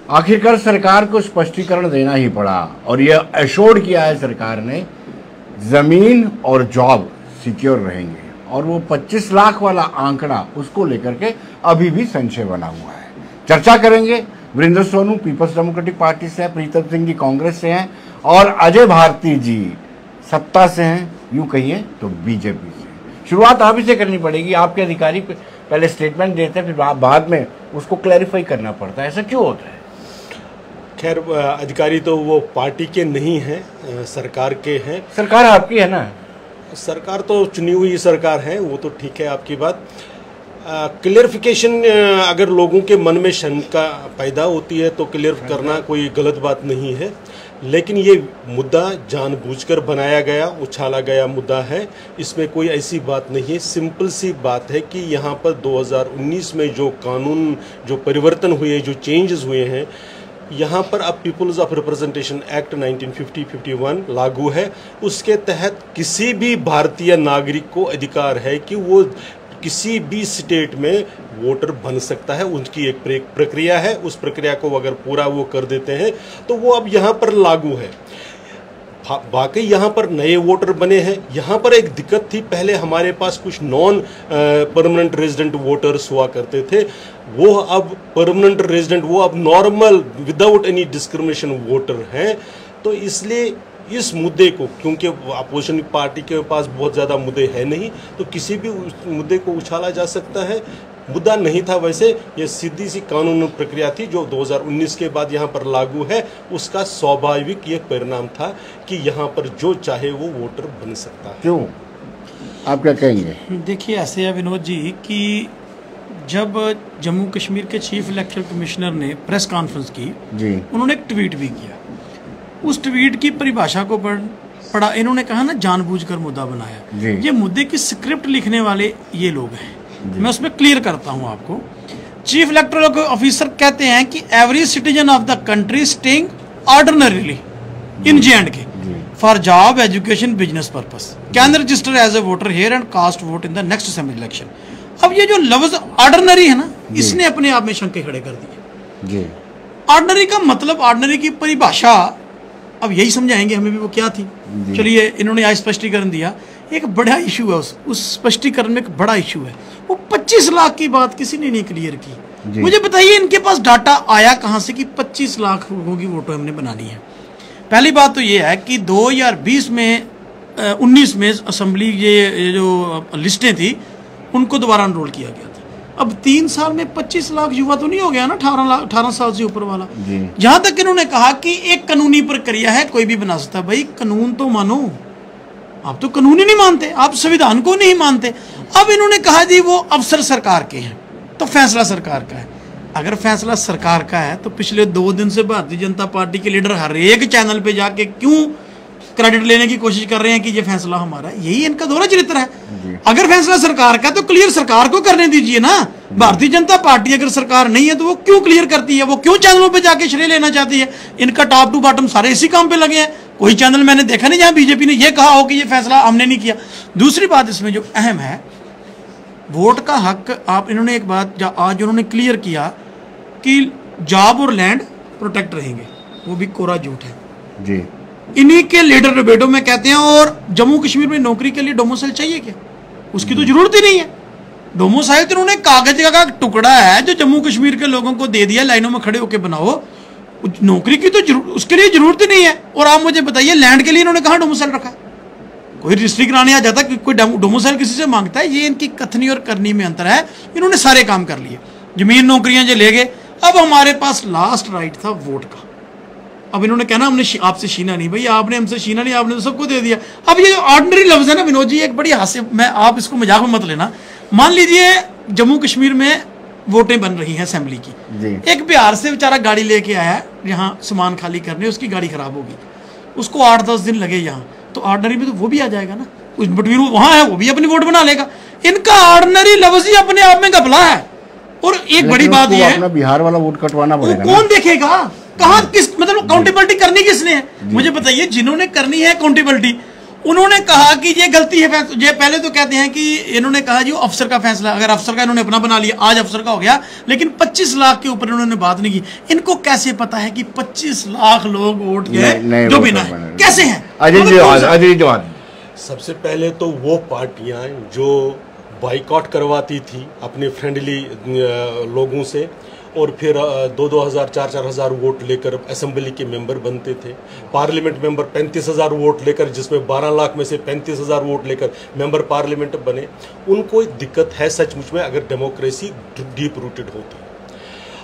आखिरकार सरकार को स्पष्टीकरण देना ही पड़ा और यह एश्योर्ड किया है सरकार ने, जमीन और जॉब सिक्योर रहेंगे। और वो 25 लाख वाला आंकड़ा, उसको लेकर के अभी भी संशय बना हुआ है। चर्चा करेंगे। Virendra Sonu People's Democratic Party से हैं, प्रीतम सिंह जी कांग्रेस से हैं और अजय भारती जी सत्ता से हैं, यूं कहिए तो बीजेपी से। शुरुआत आप ही से करनी पड़ेगी। आपके अधिकारी पहले स्टेटमेंट देते हैं, फिर बाद में उसको क्लैरिफाई करना पड़ता है। ऐसा क्यों होता है? खैर, अधिकारी तो वो पार्टी के नहीं हैं, सरकार के हैं। सरकार आपकी है ना? सरकार तो चुनी हुई सरकार है, वो तो ठीक है आपकी बात। क्लियरिफिकेशन, अगर लोगों के मन में शंका पैदा होती है तो क्लियर करना कोई गलत बात नहीं है, लेकिन ये मुद्दा जानबूझकर बनाया गया, उछाला गया मुद्दा है। इसमें कोई ऐसी बात नहीं है। सिंपल सी बात है कि यहाँ पर 2019 में जो कानून, जो परिवर्तन हुए, जो चेंजेस हुए हैं, यहाँ पर अब पीपुल्स ऑफ रिप्रेजेंटेशन एक्ट 1950-51 लागू है। उसके तहत किसी भी भारतीय नागरिक को अधिकार है कि वो किसी भी स्टेट में वोटर बन सकता है। उनकी एक प्रक्रिया है, उस प्रक्रिया को अगर पूरा वो कर देते हैं तो वो अब यहाँ पर लागू है। बाकी यहाँ पर नए वोटर बने हैं। यहाँ पर एक दिक्कत थी, पहले हमारे पास कुछ नॉन परमानेंट रेजिडेंट वोटर्स हुआ करते थे, वो अब परमानेंट रेजिडेंट, वो अब normal without any discrimination voter हैं। तो इसलिए इस मुद्दे को, क्योंकि अपोजिशन पार्टी के पास बहुत ज़्यादा मुद्दे हैं नहीं, तो किसी भी मुद्दे को उछाला जा सकता है। मुद्दा नहीं था वैसे, ये सीधी सी कानून प्रक्रिया थी जो 2019 के बाद यहाँ पर लागू है। उसका स्वाभाविक ये परिणाम था कि यहाँ पर जो चाहे वो वोटर बन सकता है। क्यों, आप क्या कहेंगे? देखिए, ऐसे है विनोद जी कि जब जम्मू कश्मीर के चीफ इलेक्शन कमिश्नर ने प्रेस कॉन्फ्रेंस की जी, उन्होंने एक ट्वीट भी किया। उस ट्वीट की परिभाषा को पढ़ा, इन्होंने कहा ना जानबूझकर मुद्दा बनाया। ये मुद्दे की स्क्रिप्ट लिखने वाले ये लोग हैं। मैं उसमें क्लियर करता हूं आपको। चीफ इलेक्टोरल ऑफिसर कहते हैं कि every citizen of the country staying ordinarily in J&K for job, education, business purpose can register as a voter here and cast vote in the next assembly election. अब ये जो लफ्ज ordinary है ना, इसने अपने आप में शंके खड़े कर दिए। ऑर्डिनरी का मतलब, ऑर्डिनरी की परिभाषा अब यही समझाएंगे हमें भी वो क्या थी। चलिए, इन्होंने आज स्पष्टीकरण दिया। एक बड़ा इशू है, उस स्पष्टीकरण में एक बड़ा इशू है। वो 25 लाख की बात किसी ने नहीं क्लियर की। मुझे बताइए, इनके पास डाटा आया कहां से कि 25 लाख लोगों की वोटर हमने बनानी है? पहली बात तो ये है कि 2020 में 19 में असेंबली ये जो लिस्टें थी उनको दोबारा एनरोल किया गया था। अब 3 साल में 25 लाख युवा तो नहीं हो गया ना, 18 साल से ऊपर वाला। जहां तक इन्होंने कहा कि एक कानूनी प्रक्रिया है, कोई भी बना सकता है। भाई, कानून तो मानो, आप तो कानून ही नहीं मानते, आप संविधान को नहीं मानते। अब इन्होंने कहा जी वो अफसर सरकार के हैं, तो फैसला सरकार का है। अगर फैसला सरकार का है तो पिछले 2 दिन से भारतीय जनता पार्टी के लीडर हर एक चैनल पे जाके क्यों क्रेडिट लेने की कोशिश कर रहे हैं कि ये फैसला हमारा है? यही इनका दोहरा चरित्र है। अगर फैसला सरकार का तो क्लियर सरकार को करने दीजिए ना। भारतीय जनता पार्टी अगर सरकार नहीं है तो वो क्यों क्लियर करती है? वो क्यों चैनलों पे जाके श्रेय लेना चाहती है? इनका टॉप टू बॉटम सारे इसी काम पे लगे हैं। कोई चैनल मैंने देखा नहीं जहां बीजेपी ने ये कहा हो कि ये फैसला हमने नहीं किया। दूसरी बात इसमें जो अहम है, वोट का हक, आप इन्होंने एक बात आज उन्होंने क्लियर किया कि जॉब और लैंड प्रोटेक्ट रहेंगे, वो भी कोरा झूठ है जी। इन्हीं के लीडर डिबेटों में कहते हैं और जम्मू कश्मीर में नौकरी के लिए डोमिसाइल चाहिए क्या? उसकी तो जरूरत ही नहीं है। डोमिसाइल तो उन्होंने कागज का टुकड़ा है जो जम्मू कश्मीर के लोगों को दे दिया, लाइनों में खड़े होकर बनाओ। नौकरी की तो उसके लिए जरूरत ही नहीं है। और आप मुझे बताइए, लैंड के लिए इन्होंने कहा डोमिसाइल रखा? कोई रजिस्ट्री कराने आ जाता, कोई डोमिसाइल किसी से मांगता है? ये इनकी कथनी और करनी में अंतर है। इन्होंने सारे काम कर लिए, जमीन नौकरियां जो ले गए। अब हमारे पास लास्ट राइट था वोट का। अब इन्होंने कहना हमने आपसे छीना नहीं। भाई, आपने हमसे छीना नहीं, आपने तो सबको दे दिया। अब ये ऑर्डिनरी लफ्ज है ना विनोद जी, एक बड़ी हास्य, मैं आप इसको मजाक में मत लेना। मान लीजिए जम्मू कश्मीर में वोटें बन रही हैं असेंबली की, एक बिहार से बेचारा गाड़ी लेके आया यहाँ सामान खाली करने, उसकी गाड़ी खराब होगी, उसको 8-10 दिन लगे यहाँ, तो ऑर्डिनरी में तो वो भी आ जाएगा ना। बिटवीन वहां है, वो भी अपनी वोट बना लेगा। इनका ऑर्डिनरी लफ्ज ही अपने आप में घपला है। और एक बड़ी बात यह है, बिहार वाला वोट कटवाना पड़ेगा। कौन देखेगा? कहाँ, किस मतलब अकाउंटेबिलिटी करनी किसने है? मुझे बताइए, जिन्होंने करनी है अकाउंटेबिलिटी उन्होंने कहा कि ये गलती है। ये पहले तो कहते हैं कि इन्होंने कहा जी अफसर का फैसला, अगर अफसर का इन्होंने अपना बना लिया, आज अफसर का हो गया, लेकिन 25 लाख के ऊपर इन्होंने बात नहीं की। इनको कैसे पता है कि 25 लाख लोग वोट गए जो बिना है? कैसे हैं? अजय जवान, सबसे पहले तो वो पार्टियां जो बाइकआउट करवाती थी अपने फ्रेंडली लोगों से और फिर 2,000 4,000 वोट लेकर असेंबली के मेंबर बनते थे, पार्लियामेंट मेंबर 35,000 वोट लेकर, जिसमें 12 लाख में से 35,000 वोट लेकर मेंबर पार्लियामेंट बने, उनको एक दिक्कत है सचमुच में अगर डेमोक्रेसी डीप रूटेड होती।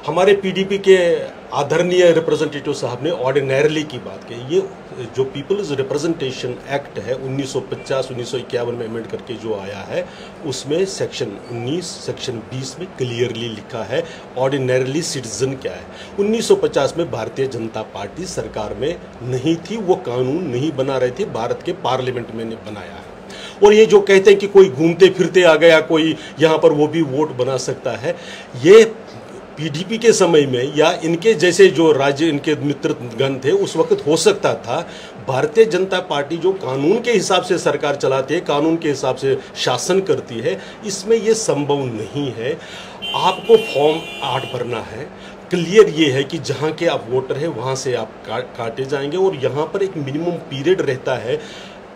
हमारे पीडीपी के आदरणीय रिप्रेजेंटेटिव साहब ने ऑर्डिनरली की बात की। ये जो पीपल्स रिप्रेजेंटेशन एक्ट है 1950-1951 में अमेंड करके जो आया है, उसमें सेक्शन 19 सेक्शन 20 में क्लियरली लिखा है ऑर्डिनरली सिटीजन क्या है। 1950 में भारतीय जनता पार्टी सरकार में नहीं थी, वो कानून नहीं बना रहे थे, भारत के पार्लियामेंट में ने बनाया है। और ये जो कहते हैं कि कोई घूमते फिरते आ गया, कोई यहाँ पर वो भी वोट बना सकता है, ये पीडीपी के समय में या इनके जैसे जो राज्य इनके मित्रगण थे उस वक्त हो सकता था। भारतीय जनता पार्टी जो कानून के हिसाब से सरकार चलाती है, कानून के हिसाब से शासन करती है, इसमें ये संभव नहीं है। आपको फॉर्म 8 भरना है, क्लियर ये है कि जहाँ के आप वोटर हैं वहाँ से आप काटे जाएंगे और यहाँ पर एक मिनिमम पीरियड रहता है।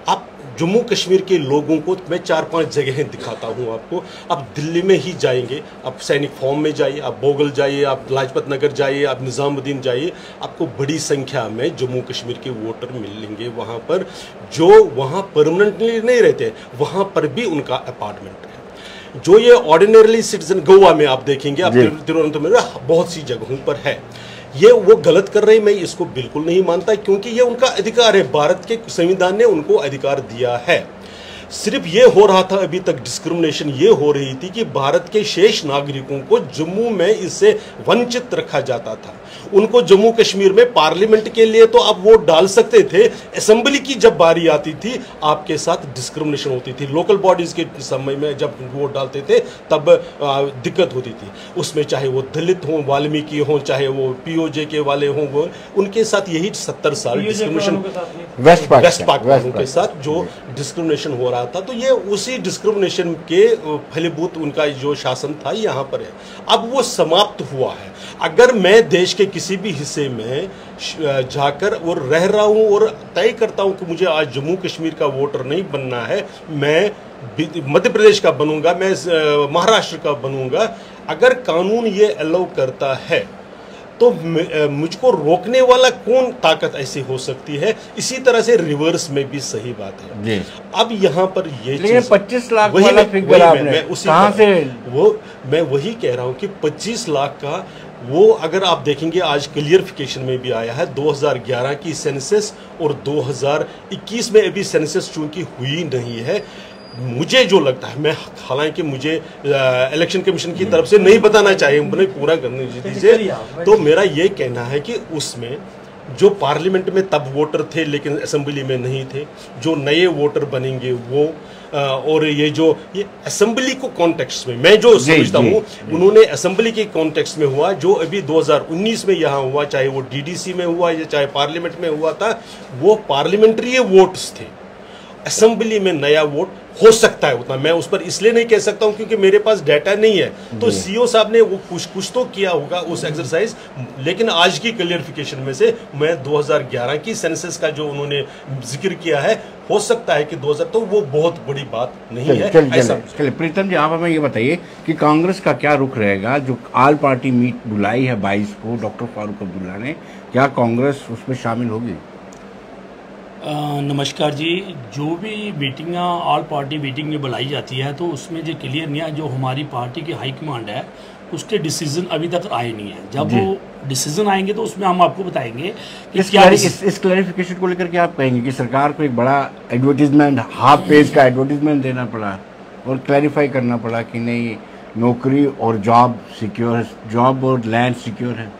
आप जम्मू कश्मीर के लोगों को मैं 4-5 जगहें दिखाता हूं आपको। आप दिल्ली में ही जाएंगे, आप सैनिक फॉर्म में जाइए, आप बोगल जाइए, आप लाजपत नगर जाइए, आप निज़ामुद्दीन जाइए, आपको बड़ी संख्या में जम्मू कश्मीर के वोटर मिलेंगे वहां पर, जो वहां परमानेंटली नहीं रहते, वहां पर भी उनका अपार्टमेंट है। जो ये ऑर्डिनरली सिटीजन गोवा में आप देखेंगे, आप तिरुवनंतपुरम में बहुत सी जगहों पर है, ये वो गलत कर रहे हैं। मैं इसको बिल्कुल नहीं मानता क्योंकि ये उनका अधिकार है, भारत के संविधान ने उनको अधिकार दिया है। सिर्फ ये हो रहा था अभी तक डिस्क्रिमिनेशन ये हो रही थी कि भारत के शेष नागरिकों को जम्मू में इससे वंचित रखा जाता था। उनको जम्मू कश्मीर में पार्लियामेंट के लिए तो आप वोट डाल सकते थे, असेंबली की जब बारी आती थी आपके साथ डिस्क्रिमिनेशन होती थी। लोकल बॉडीज के समय में जब वोट डालते थे तब दिक्कत होती थी उसमें, चाहे वो दलित हों, वाल्मीकि हों, चाहे वो पीओजे के वाले हों, वो उनके साथ यही 70 साल डिस्क्रिमिनेशन वेस्ट पाक वालों के साथ जो डिस्क्रिमिनेशन हो रहा था। तो ये उसी डिस्क्रिमिनेशन के फलीभूत उनका जो शासन था यहाँ पर है, अब वो समाप्त हुआ है। अगर मैं देश के किसी भी हिस्से में जाकर और रह रहा हूं और तय करता हूं कि मुझे आज जम्मू कश्मीर का वोटर नहीं बनना है, मैं मध्य प्रदेश का बनूंगा, मैं महाराष्ट्र का बनूंगा, अगर कानून ये अलाउ करता है तो मुझको रोकने वाला कौन ताकत ऐसी हो सकती है। इसी तरह से रिवर्स में भी सही बात है जी। अब यहाँ पर ये 25 लाख वाला फिगर आपने कहाँ से, वो मैं वही कह रहा हूँ कि 25 लाख का वो अगर आप देखेंगे आज क्लियरिफिकेशन में भी आया है 2011 की सेंसस और 2021 में अभी सेंसस चूंकि हुई नहीं है। मुझे जो लगता है, मैं हालांकि मुझे इलेक्शन कमीशन की तरफ से नहीं बताना चाहिए, मैंने पूरा करने दीजिए, तो मेरा ये कहना है कि उसमें जो पार्लियामेंट में तब वोटर थे लेकिन असेंबली में नहीं थे, जो नए वोटर बनेंगे वो और ये असेंबली को कॉन्टेक्स्ट में मैं जो समझता हूँ उन्होंने असेंबली के कॉन्टेक्स्ट में हुआ, जो अभी 2019 में यहाँ हुआ, चाहे वो डीडीसी में हुआ या चाहे पार्लियामेंट में हुआ था, वो पार्लियामेंट्री वोट्स थे। असेंबली में नया वोट हो सकता है उतना, मैं उस पर इसलिए नहीं कह सकता हूं क्योंकि मेरे पास डाटा नहीं है। तो सीओ साहब ने वो कुछ तो किया होगा उस एक्सरसाइज, लेकिन आज की क्लियरिफिकेशन में से मैं 2011 की सेंसस का जो उन्होंने जिक्र किया है, हो सकता है कि 2000, तो वो बहुत बड़ी बात नहीं है। चलिए प्रीतम जी, आप हमें ये बताइए कि कांग्रेस का क्या रुख रहेगा? जो ऑल पार्टी मीट बुलाई है 22 को डॉक्टर फारूक अब्दुल्ला ने, क्या कांग्रेस उसमें शामिल होगी? नमस्कार जी। जो भी मीटिंग ऑल पार्टी मीटिंग में बुलाई जाती है तो उसमें जो क्लियर नहीं है, जो हमारी पार्टी की हाई कमांड है उसके डिसीजन अभी तक आए नहीं है। जब वो डिसीजन आएंगे तो उसमें हम आपको बताएंगे कि इस क्लैरिफिकेशन को लेकर के आप कहेंगे कि सरकार को एक बड़ा एडवर्टीजमेंट, हाफ पेज का एडवर्टीजमेंट देना पड़ा और क्लैरिफाई करना पड़ा कि नहीं नौकरी और जॉब सिक्योर है, जॉब और लैंड सिक्योर है।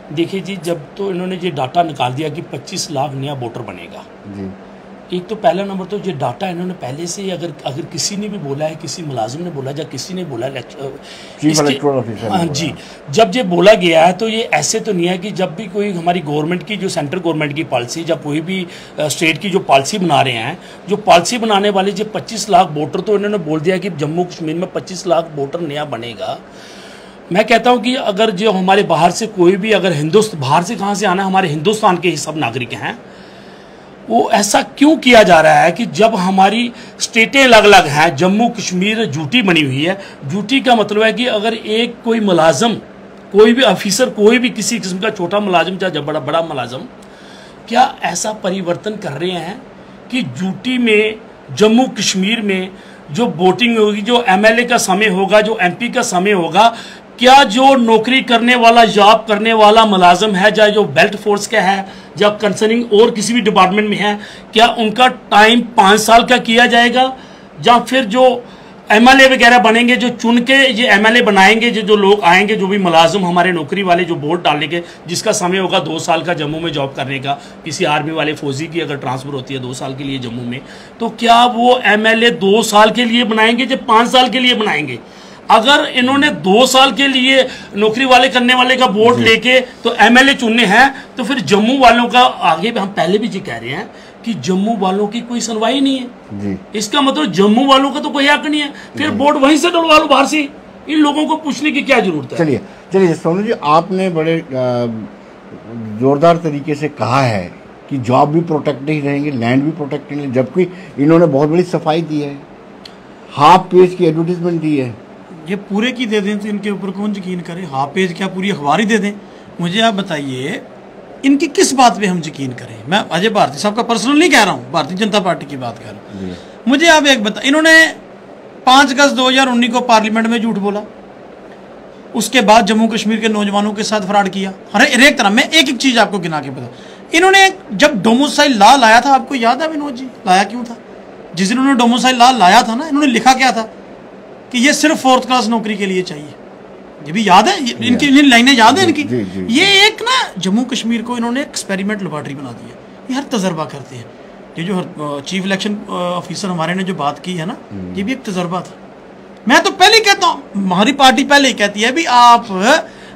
देखिए जी, जब तो इन्होंने ये डाटा निकाल दिया कि 25 लाख नया वोटर बनेगा जी, एक तो पहला नंबर तो जो डाटा इन्होंने पहले से अगर किसी ने भी बोला है, किसी मुलाजिम ने बोला या किसी ने बोला चीफ इलेक्टोरल ऑफिसर, हाँ जी, जब ये बोला गया है तो ये ऐसे तो नहीं है कि जब भी कोई हमारी गवर्नमेंट की जो सेंट्रल गवर्नमेंट की पॉलिसी, जब कोई भी स्टेट की जो पॉलिसी बना रहे हैं, जो पॉलिसी बनाने वाले जो 25 लाख वोटर, तो इन्होंने बोल दिया कि जम्मू कश्मीर में 25 लाख वोटर नया बनेगा। मैं कहता हूं कि अगर जो हमारे बाहर से कोई भी अगर बाहर से कहां से आना है, हमारे हिंदुस्तान के ही सब नागरिक हैं, वो ऐसा क्यों किया जा रहा है कि जब हमारी स्टेटें अलग अलग हैं, जम्मू कश्मीर यूटी बनी हुई है। यूटी का मतलब है कि अगर एक कोई मुलाजम, कोई भी ऑफिसर, कोई भी किसी किस्म का छोटा मुलाजम चाहे बड़ा बड़ा मुलाजम, क्या ऐसा परिवर्तन कर रहे हैं कि यूटी में, जम्मू कश्मीर में जो वोटिंग होगी, जो एमएलए का समय होगा, जो एमपी का समय होगा, क्या जो नौकरी करने वाला, जॉब करने वाला मुलाजम है, चाहे जो बेल्ट फोर्स का है, जब कंसर्निंग और किसी भी डिपार्टमेंट में है, क्या उनका टाइम 5 साल का किया जाएगा? या फिर जो एमएलए वगैरह बनेंगे, जो चुन के ये एमएलए बनाएंगे, जो लोग आएंगे, जो भी मुलाजिम हमारे नौकरी वाले जो वोट डालेंगे, जिसका समय होगा 2 साल का जम्मू में जॉब करने का, किसी आर्मी वाले फौजी की अगर ट्रांसफर होती है 2 साल के लिए जम्मू में, तो क्या वो एमएलए 2 साल के लिए बनाएंगे या 5 साल के लिए बनाएंगे? अगर इन्होंने 2 साल के लिए नौकरी वाले करने वाले का वोट लेके तो एमएलए चुनने हैं, तो फिर जम्मू वालों का आगे हम पहले भी जी कह रहे हैं कि जम्मू वालों की कोई सुनवाई नहीं है जी। इसका मतलब जम्मू वालों का तो कोई हक नहीं है, फिर वोट वहीं से डलवा लो बाहर से। इन लोगों को पूछने की क्या जरूरत है? चलिए सोनू जी, आपने बड़े जोरदार तरीके से कहा है कि जॉब भी प्रोटेक्ट नहीं रहेंगे, लैंड भी प्रोटेक्ट नहीं, जबकि इन्होंने बहुत बड़ी सफाई दी है, हाफ पेज की एडवर्टीजमेंट दी है। ये पूरे की दे दें तो इनके ऊपर कौन यकीन करे? हाफ पेज क्या पूरी अखबार ही दे दें? मुझे आप बताइए इनकी किस बात पे हम यकीन करें? मैं अजय भारती साहब का पर्सनल नहीं कह रहा हूँ, भारतीय जनता पार्टी की बात कर रहा हूँ। मुझे आप एक बता, इन्होंने 5 अगस्त 2019 को पार्लियामेंट में झूठ बोला, उसके बाद जम्मू कश्मीर के नौजवानों के साथ फ्रॉड किया। हर एक तरह, मैं एक एक चीज आपको गिना के बता। इन्होंने जब डोमिसाइल लॉ लाया था, आपको याद है विनोद जी, लाया क्यों था? जिस दिन उन्होंने डोमिसाइल लॉ लाया था ना, इन्होंने लिखा क्या था कि ये सिर्फ 4th क्लास नौकरी के लिए चाहिए। ये भी याद है, इनकी लाइनें याद है इनकी। ये एक ना जम्मू कश्मीर को इन्होंने एक्सपेरिमेंट लेबोरेटरी बना दिया। ये हर तजर्बा करते हैं। ये जो चीफ इलेक्शन ऑफिसर हमारे ने जो बात की है ना, ये भी एक तजर्बा था। मैं तो पहले कहता हूँ, हमारी पार्टी पहले ही कहती है भी आप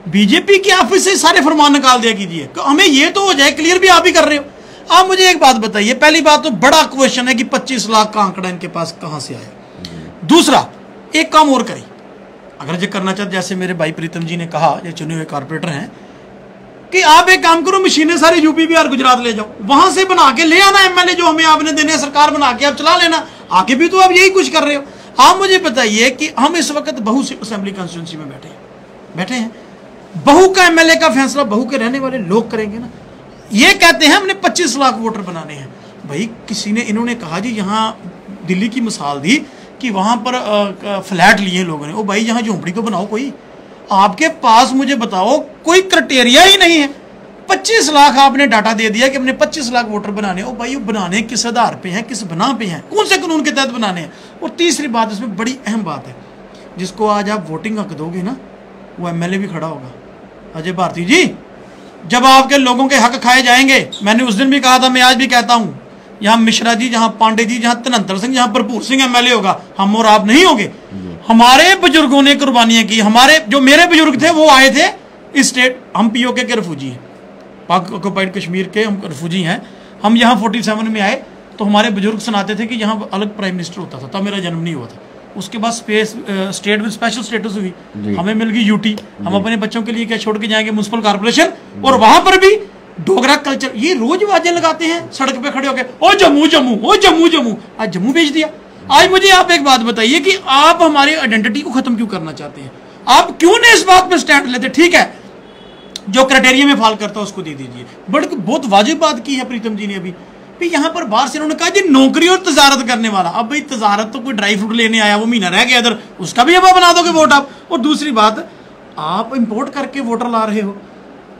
बीजेपी के ऑफिस से सारे फरमान निकाल दिया कीजिए, हमें ये तो हो जाए क्लियर भी आप ही कर रहे हो। आप मुझे एक बात बताइए, पहली बात तो बड़ा क्वेश्चन है कि 25 लाख का आंकड़ा इनके पास कहां से आया। दूसरा, एक काम और करें, अगर जो करना चाहते, जैसे मेरे भाई प्रीतम जी ने कहा, ये चुने हुए कारपोरेटर हैं, कि आप एक काम करो, मशीनें सारे यूपी बिहार गुजरात ले जाओ, वहां से बना के ले आना एमएलए जो हमें आपने देने, सरकार बना के आप चला लेना। आगे भी तो आप यही कुछ कर रहे हो। आप मुझे बताइए कि हम इस वक्त बहू असेंबली कॉन्स्टिट्यूंसी में बैठे हैं, बहू का एमएलए का फैसला बहू के रहने वाले लोग करेंगे ना। ये कहते हैं हमने 25 लाख वोटर बनाने हैं। भाई किसी ने, इन्होंने कहा जी यहाँ दिल्ली की मिसाल दी कि वहां पर फ्लैट लिए लोगों ने, ओ भाई यहाँ झोंपड़ी तो बनाओ कोई। आपके पास मुझे बताओ कोई क्राइटेरिया ही नहीं है। 25 लाख आपने डाटा दे दिया कि हमने 25 लाख वोटर बनाने। ओ भाई, वो बनाने किस आधार पे हैं, किस बना पे हैं, कौन से कानून के तहत बनाने हैं? और तीसरी बात, इसमें बड़ी अहम बात है, जिसको आज आप वोटिंग हक दोगे ना, वो एमएलए भी खड़ा होगा। अजय भारती जी, जब आपके लोगों के हक खाए जाएंगे, मैंने उस दिन भी कहा था, मैं आज भी कहता हूं, यहाँ मिश्रा जी, जहाँ पांडे जी, जहाँ धनंतर सिंह, जहाँ भरपूर सिंह एमएलए होगा, हम और आप नहीं होंगे। हमारे बुजुर्गों ने कुर्बानियां की। हमारे जो मेरे बुजुर्ग थे वो आए थे इस स्टेट, हम पीओके के रिफ्यूजी हैं, पाक ऑक्युपाइड कश्मीर के हम रिफ्यूजी हैं। हम यहाँ 47 में आए तो हमारे बुजुर्ग सुनाते थे कि यहाँ अलग प्राइम मिनिस्टर होता था, तब मेरा जन्म नहीं हुआ था। उसके बाद स्टेट में स्पेशल स्टेटस हुई, हमें मिल गई यूटी। हम अपने बच्चों के लिए क्या छोड़ के जाएंगे? Municipal corporation. और वहां पर भी डोगरा कल्चर, ये रोज आवाजें लगाते हैं सड़क पे खड़े होकर, ओ जम्मू जम्मू, ओ जम्मू जम्मू। आज जम्मू भेज दिया। आज मुझे आप एक बात बताइए कि आप हमारी आइडेंटिटी को खत्म क्यों करना चाहते हैं? आप क्यों नहीं इस बात पे स्टैंड लेते? ठीक है, जो क्राइटेरिया में फॉल करता है उसको दे दीजिए, बट बहुत वाजिब बात की है प्रीतम जी ने अभी यहाँ पर बाहर से उन्होंने कहा जी नौकरी और तजारत करने वाला। अब भाई तजारत तो कोई ड्राई फ्रूट लेने आया, वो महीना रह गया इधर, उसका भी अब बना दोगे वोट आप। और दूसरी बात, आप इंपोर्ट करके वोटर ला रहे हो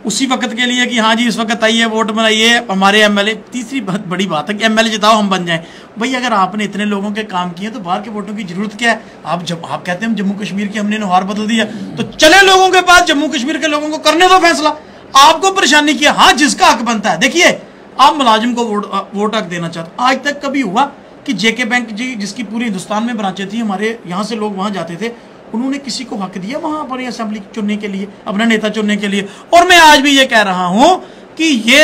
उसी वक्त के लिए कि हाँ जी इस वक्त आइए वोट बनाइए हमारे एमएलए। तीसरी बहुत बड़ी बात है कि एमएलए जिताओ हम बन जाएं। भाई अगर आपने इतने लोगों के काम किए तो बाहर के वोटों की जरूरत क्या है? आप कहते हैं हम जम्मू कश्मीर की हमने नुहार बदल दिया, तो चले लोगों के पास, जम्मू कश्मीर के लोगों को करने दो फैसला। आपको परेशानी किया, हाँ जिसका हक बनता है। देखिए आप मुलाजिम को वोट हक देना चाहते। आज तक कभी हुआ कि जेके बैंक जी, जिसकी पूरे हिंदुस्तान में ब्रांचें थी, हमारे यहाँ से लोग वहाँ जाते थे, उन्होंने किसी को हक दिया वहाँ पर असेंबली चुनने के लिए, अपना नेता चुनने के लिए? और मैं आज भी ये कह रहा हूँ कि ये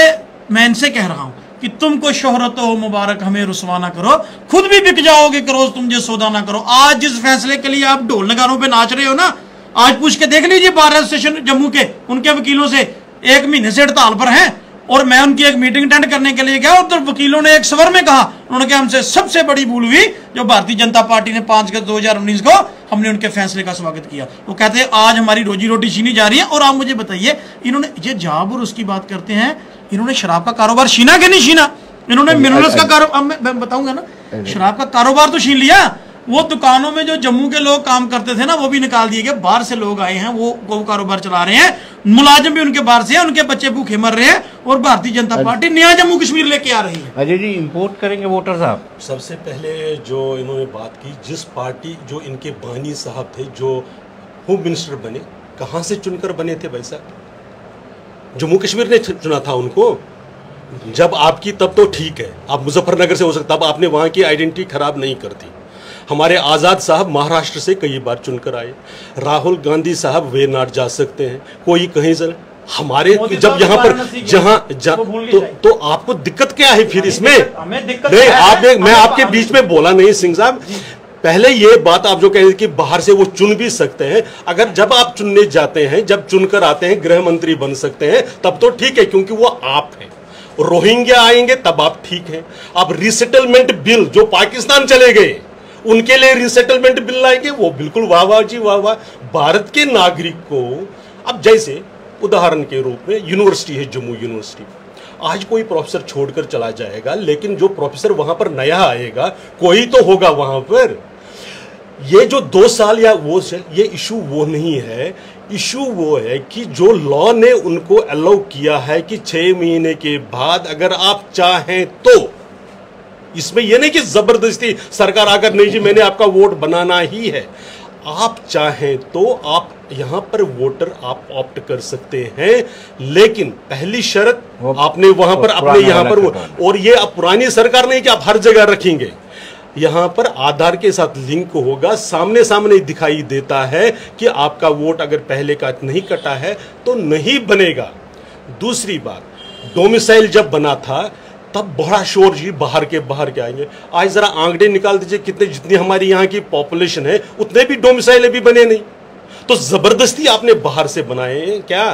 मैं इनसे कह रहा हूँ कि तुमको शोहरत हो मुबारक, हमें रुसवा ना करो, खुद भी बिक जाओगे करोज, तुम जो सौदा ना करो। आज जिस फैसले के लिए आप ढोल नगारों पे नाच रहे हो ना, आज पूछ के देख लीजिए बार स्टेशन जम्मू के उनके वकीलों से, 1 महीने से हड़ताल पर हैं। और मैं उनकी एक मीटिंग अटेंड करने के लिए गया, उधर वकीलों ने एक स्वर में कहा, उन्होंने कहा हमसे सबसे बड़ी भूल हुई जो भारतीय जनता पार्टी ने 5 अगस्त 2019 को हमने उनके फैसले का स्वागत किया। वो कहते हैं आज हमारी रोजी रोटी छीनी जा रही है। और आप मुझे बताइए, इन्होंने ये जाब और उसकी बात करते हैं, इन्होंने शराब का कारोबार छीना कि नहीं छीना? इन्होंने मिनरल्स का कारोबार, मैं बताऊंगा ना, शराब का कारोबार तो छीन लिया। वो दुकानों में जो जम्मू के लोग काम करते थे ना, वो भी निकाल दिए गए। बाहर से लोग आए हैं, वो कारोबार चला रहे हैं, मुलाजिम भी उनके बाहर से हैं, उनके बच्चे भूखे मर रहे हैं, और भारतीय जनता पार्टी नया जम्मू कश्मीर लेके आ रही है। अजय जी, इंपोर्ट करेंगे वोटर साहब? सबसे पहले जो इन्होंने बात की, जिस पार्टी जो इनके बानी साहब थे, जो होम मिनिस्टर बने, कहाँ से चुनकर बने थे भाई साहब? जम्मू कश्मीर ने चुना था उनको। जब आपकी तब तो ठीक है, आप मुजफ्फरनगर से हो सकता, तब आपने वहाँ की आइडेंटिटी खराब नहीं करती। हमारे आज़ाद साहब महाराष्ट्र से कई बार चुनकर आए, राहुल गांधी साहब वेनाड जा सकते हैं, कोई कहीं से। हमारे जब यहाँ पर तो आपको दिक्कत क्या है फिर इसमें? नहीं, आपने, मैं आपके बीच में बोला नहीं सिंह साहब। पहले ये बात आप जो कह रहे कि बाहर से वो चुन भी सकते हैं, अगर जब आप चुनने जाते हैं, जब चुनकर आते हैं, गृह मंत्री बन सकते हैं, तब तो ठीक है, क्योंकि वो आप हैं। रोहिंग्या आएंगे तब आप ठीक हैं। आप रिसेटलमेंट बिल, जो पाकिस्तान चले गए उनके लिए रिसेटलमेंट बिल लाएंगे, वो बिल्कुल वाह वाह जी वाह वाह। भारत के नागरिक को, अब जैसे उदाहरण के रूप में यूनिवर्सिटी है, जम्मू यूनिवर्सिटी, आज कोई प्रोफेसर छोड़कर चला जाएगा, लेकिन जो प्रोफेसर वहां पर नया आएगा, कोई तो होगा वहां पर। ये जो 2 साल या वो, ये इशू वो नहीं है। इशू वो है कि जो लॉ ने उनको अलाउ किया है कि 6 महीने के बाद अगर आप चाहें तो, इसमें यह नहीं कि जबरदस्ती सरकार आकर नहीं जी मैंने आपका वोट बनाना ही है, आप चाहें तो आप यहां पर वोटर आप ऑप्ट कर सकते हैं, लेकिन पहली शर्त आपने वहां पर अपने यहां पर वो, और ये अब पुरानी सरकार नहीं कि आप हर जगह रखेंगे, यहां पर आधार के साथ लिंक होगा, सामने सामने दिखाई देता है कि आपका वोट अगर पहले का नहीं कटा है तो नहीं बनेगा। दूसरी बात, डोमिसाइल जब बना था तब बड़ा शोर जी बाहर के आएंगे। आज जरा आंकड़े निकाल दीजिए, कितने, जितनी हमारी यहाँ की पॉपुलेशन है उतने भी डोमिसाइल अभी बने नहीं, तो जबरदस्ती आपने बाहर से बनाए क्या?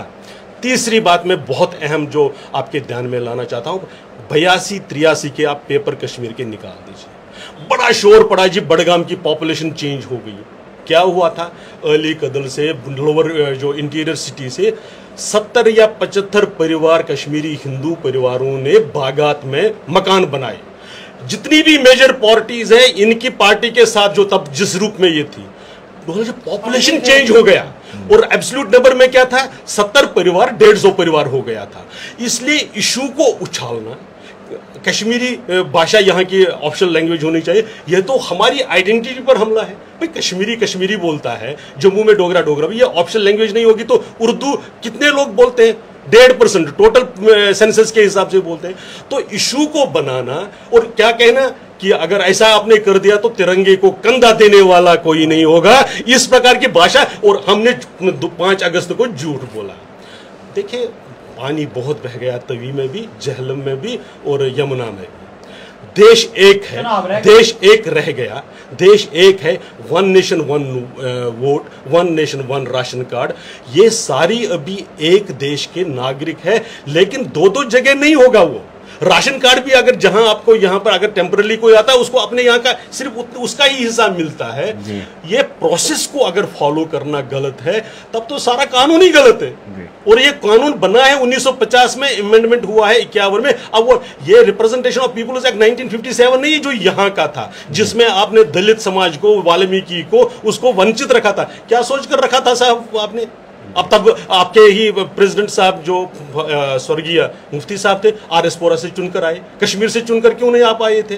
तीसरी बात मैं बहुत अहम जो आपके ध्यान में लाना चाहता हूं, 82-83 के आप पेपर कश्मीर के निकाल दीजिए। बड़ा शोर पड़ा जी, बड़गाम की पॉपुलेशन चेंज हो गई। क्या हुआ था? अली कदल से, लोअर जो इंटीरियर सिटी से 70 या 75 परिवार, कश्मीरी हिंदू परिवारों ने बागात में मकान बनाए। जितनी भी मेजर पार्टीज है, इनकी पार्टी के साथ जो तब जिस रूप में ये थी, पॉपुलेशन चेंज हो गया, और एब्सोल्यूट नंबर में क्या था? 70 परिवार 150 परिवार हो गया था। इसलिए इशू को उछालना, कश्मीरी भाषा यहाँ की ऑफिशियल लैंग्वेज होनी चाहिए, यह तो हमारी आइडेंटिटी पर हमला है। भाई कश्मीरी बोलता है, जम्मू में डोगरा भी, ये ऑफिशियल लैंग्वेज नहीं होगी तो उर्दू कितने लोग बोलते हैं? 1.5% टोटल सेंसस के हिसाब से बोलते हैं। तो इशू को बनाना और क्या कहना कि अगर ऐसा आपने कर दिया तो तिरंगे को कंधा देने वाला कोई नहीं होगा, इस प्रकार की भाषा। और हमने 5 अगस्त को झूठ बोला। देखिए, पानी बहुत बह गया, तवी में भी, जहलम में भी और यमुना में भी। देश एक है, देश एक रह गया, देश एक है। 1 nation 1 vote, 1 nation 1 ration card, ये सारी अभी एक देश के नागरिक है, लेकिन 2-2 जगह नहीं होगा। वो राशन कार्ड भी अगर जहां आपको यहां पर अगर टेम्पररी कोई आता है, उसको अपने यहां का सिर्फ उसका ही हिस्सा मिलता है। ये प्रोसेस को अगर फॉलो करना गलत है, तब तो सारा कानून ही गलत है। और ये कानून बना है 1950 में, अमेंडमेंट हुआ है 51 में। अब वो ये रिप्रेजेंटेशन ऑफ पीपुल्स एक्ट 1957 नहीं, जो यहां का था, जिसमें आपने दलित समाज को, वाल्मीकि को, उसको वंचित रखा था। क्या सोचकर रखा था साहब आपने? अब तक आपके ही प्रेसिडेंट साहब जो स्वर्गीय मुफ्ती साहब थे, RS-4 से चुनकर आए, कश्मीर से चुनकर क्यों नहीं आप आए थे?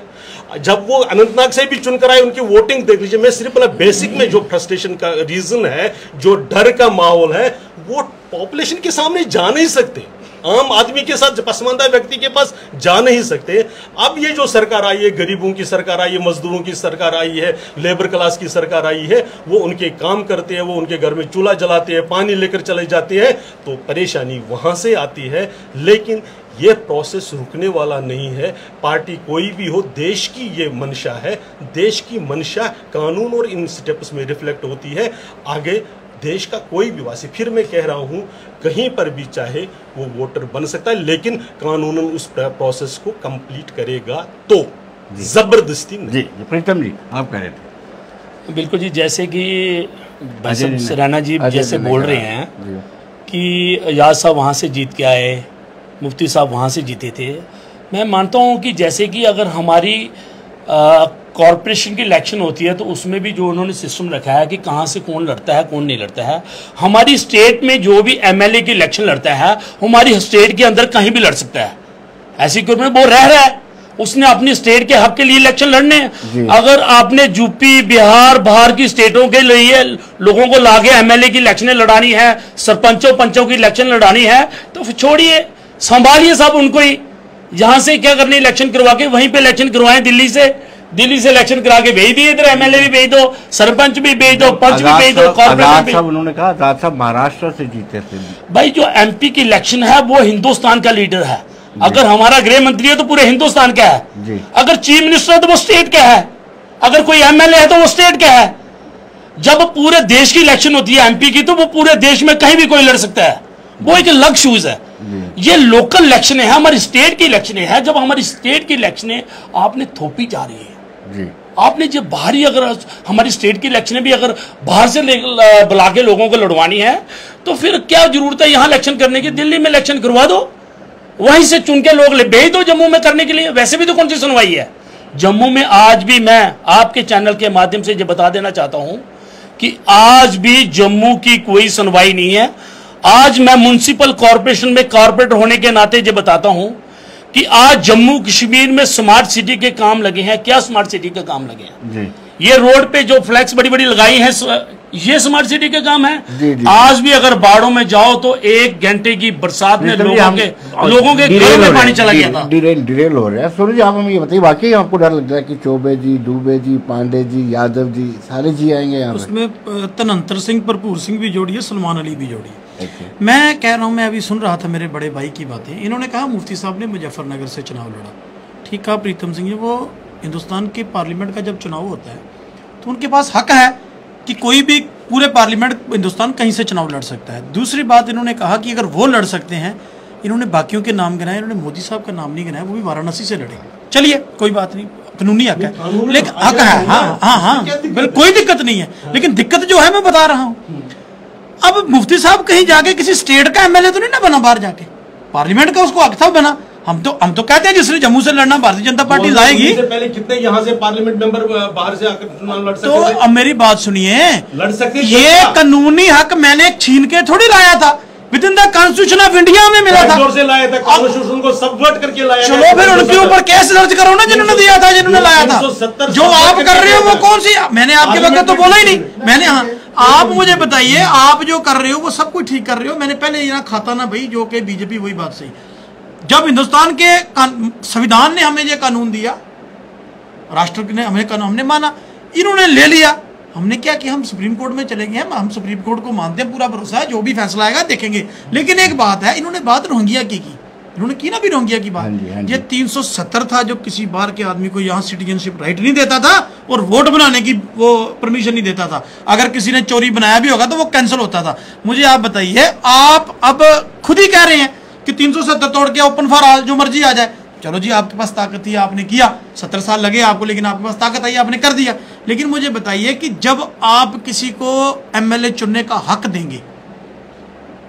जब वो अनंतनाग से भी चुनकर आए, उनकी वोटिंग देख लीजिए। मैं सिर्फ बेसिक में जो फ्रस्ट्रेशन का रीजन है, जो डर का माहौल है, वो पॉपुलेशन के सामने जा नहीं सकते। आम आदमी के साथ, पसमानदा व्यक्ति के पास जा नहीं सकते। अब ये जो सरकार आई है, गरीबों की सरकार आई है, मजदूरों की सरकार आई है, लेबर क्लास की सरकार आई है, वो उनके काम करते हैं, वो उनके घर में चूल्हा जलाते हैं, पानी लेकर चले जाते हैं, तो परेशानी वहां से आती है। लेकिन ये प्रोसेस रुकने वाला नहीं है। पार्टी कोई भी हो, देश की ये मंशा है, देश की मंशा कानून और इन स्टेप्स में रिफ्लेक्ट होती है। आगे देश का कोई भी वासी, फिर मैं कह रहा हूं, कहीं पर भी चाहे वो वोटर बन सकता है, लेकिन कानूनन उस प्रोसेस को कंप्लीट करेगा तो, जबरदस्ती नहीं। जी प्रीतम जी, आप कह रहे थे। बिल्कुल जी, जैसे कि राणा जी जैसे बोल रहे हैं कि याद साहब वहाँ से जीत के आए, मुफ्ती साहब वहाँ से जीते थे। मैं मानता हूँ कि जैसे कि अगर हमारी कॉरपोरेशन की इलेक्शन होती है तो उसमें भी जो उन्होंने सिस्टम रखा है कि कहाँ से कौन लड़ता है कौन नहीं लड़ता है, हमारी स्टेट में जो भी एमएलए की इलेक्शन लड़ता है हमारी स्टेट के अंदर कहीं भी लड़ सकता है। ऐसी क्यों में वो रह रहा है, उसने अपनी स्टेट के हक के लिए इलेक्शन लड़ने हैं। अगर आपने यूपी बिहार बाहर की स्टेटों के लिए लोगों को लाके एमएलए की इलेक्शनें लड़ानी है, सरपंचों पंचों की इलेक्शन लड़ानी है, तो फिर छोड़िए, संभालिए सब उनको ही। यहां से क्या करने, इलेक्शन करवा के वहीं पे इलेक्शन करवाएं, दिल्ली से इलेक्शन करा के भेज दिए, इधर एमएलए भी भेज दो, सरपंच भी भेज दो, पंच भी भेज दो, कॉर्पोरेशन भी। उन्होंने कहा आजाद साहब महाराष्ट्र से जीते थे। भाई जो एमपी की इलेक्शन है वो हिंदुस्तान का लीडर है। अगर हमारा गृह मंत्री है तो पूरे हिंदुस्तान का है, अगर चीफ मिनिस्टर है तो वो स्टेट का है, अगर कोई एमएलए है तो वो स्टेट का है। जब पूरे देश की इलेक्शन होती है एमपी की, तो वो पूरे देश में कहीं भी कोई लड़ सकता है, वो एक अलग शूज है। ये लोकल इलेक्शन है, हमारी स्टेट की इलेक्शन है। जब हमारी स्टेट की इलेक्शन आपने थोपी जा रही है, आपने जब बाहरी, अगर हमारी स्टेट की इलेक्शन भी अगर बाहर से बुला के लोगों को लड़वानी है तो फिर क्या जरूरत है यहां इलेक्शन करने की? दिल्ली में इलेक्शन करवा दो, वहीं से चुन के लोग भेज दो जम्मू में करने के लिए। वैसे भी तो कौन सी सुनवाई है जम्मू में? आज भी मैं आपके चैनल के माध्यम से ये बता देना चाहता हूं कि आज भी जम्मू की कोई सुनवाई नहीं है। आज मैं म्युनिसिपल कॉर्पोरेशन में कॉर्पोरेटर होने के नाते ये बताता हूं कि आज जम्मू कश्मीर में स्मार्ट सिटी के काम लगे हैं। क्या स्मार्ट सिटी के काम लगे हैं? ये रोड पे जो फ्लैक्स बड़ी बड़ी लगाई हैं, ये स्मार्ट सिटी के काम है। आज भी अगर बाढ़ों में जाओ तो 1 घंटे की बरसात में लोगों के घरों में पानी चला गया था। डिरेल हो रहा है। सूरज, आप हमें ये बताइए, वाकई आपको डर लगता है कि चौबे जी, दुबे जी, पांडे जी, यादव जी, सारे जी आएंगे यहाँ? उसमें तनंतर सिंह, भरपूर सिंह भी जोड़िए, सलमान अली भी जोड़िए। मैं कह रहा हूँ, मैं अभी सुन रहा था मेरे बड़े भाई की बातें। इन्होंने कहा मुफ्ती साहब ने मुजफ्फरनगर से चुनाव लड़ा। ठीक कहा प्रीतम सिंह जी, वो हिंदुस्तान के पार्लियामेंट का जब चुनाव होता है तो उनके पास हक है कि कोई भी पूरे पार्लियामेंट हिंदुस्तान कहीं से चुनाव लड़ सकता है। दूसरी बात इन्होंने कहा कि अगर वो लड़ सकते हैं, इन्होंने बाकियों के नाम गिनाए, इन्होंने मोदी साहब का नाम नहीं गिनाया, वो भी वाराणसी से लड़े। चलिए कोई बात नहीं, कानूनी हक है, लेकिन हक है, हाँ, कोई दिक्कत नहीं है। लेकिन दिक्कत जो है मैं बता रहा हूँ, अब मुफ्ती साहब कहीं जाके किसी स्टेट का एमएलए तो नहीं ना बना, बाहर जाके पार्लियामेंट का उसको हक था बना। हम तो कहते हैं जिसने जम्मू से लड़ना भारतीय जनता पार्टी लाएगी। पहले कितने यहाँ से पार्लियामेंट मेंबर बाहर से आकर चुनाव लड़ सकते तो अब मेरी बात सुनिए, लड़ सकते। ये कानूनी हक मैंने छीन के थोड़ी लाया था, with in the constitution of India में मिला था, से लाया था, कॉन्स्टिट्यूशन को सबवर्ट करके लाया। चलो फिर उनके ऊपर केस दर्ज करो ना, जिन्होंने दिया था, जिन्होंने लाया था। जो आप कर रहे हो वो कौन सी? मैंने आपके वक्त तो बोला ही नहीं। मैंने, हाँ, आप मुझे बताइए, आप जो कर रहे हो वो सब कुछ ठीक कर रहे हो। मैंने पहले यहाँ खाता ना भाई, जो कि बीजेपी, वही बात सही। जब हिंदुस्तान के संविधान ने हमें ये कानून दिया, राष्ट्र ने हमें कानून हमने माना, इन्होंने ले लिया। हमने क्या किया, हम सुप्रीम कोर्ट में चले गए। हम सुप्रीम कोर्ट को मानते हैं, पूरा भरोसा है, जो भी फैसला आएगा देखेंगे। लेकिन एक बात है, इन्होंने बात रोहिंग्या की इन्होंने की ना भी रोहिंग्या की बात। ये 370 था जो किसी बार के आदमी को यहाँ सिटीजनशिप राइट नहीं देता था और वोट बनाने की वो परमिशन नहीं देता था। अगर किसी ने चोरी बनाया भी होगा तो वो कैंसिल होता था। मुझे आप बताइए, आप अब खुद ही कह रहे हैं कि 370 तोड़ के ओपन फॉर ऑल, जो मर्जी आ जाए। चलो जी, आपके पास ताकत थी, आपने किया, 17 साल लगे आपको, लेकिन आपके पास ताकत आई, आपने कर दिया। लेकिन मुझे बताइए कि जब आप किसी को एमएलए चुनने का हक देंगे,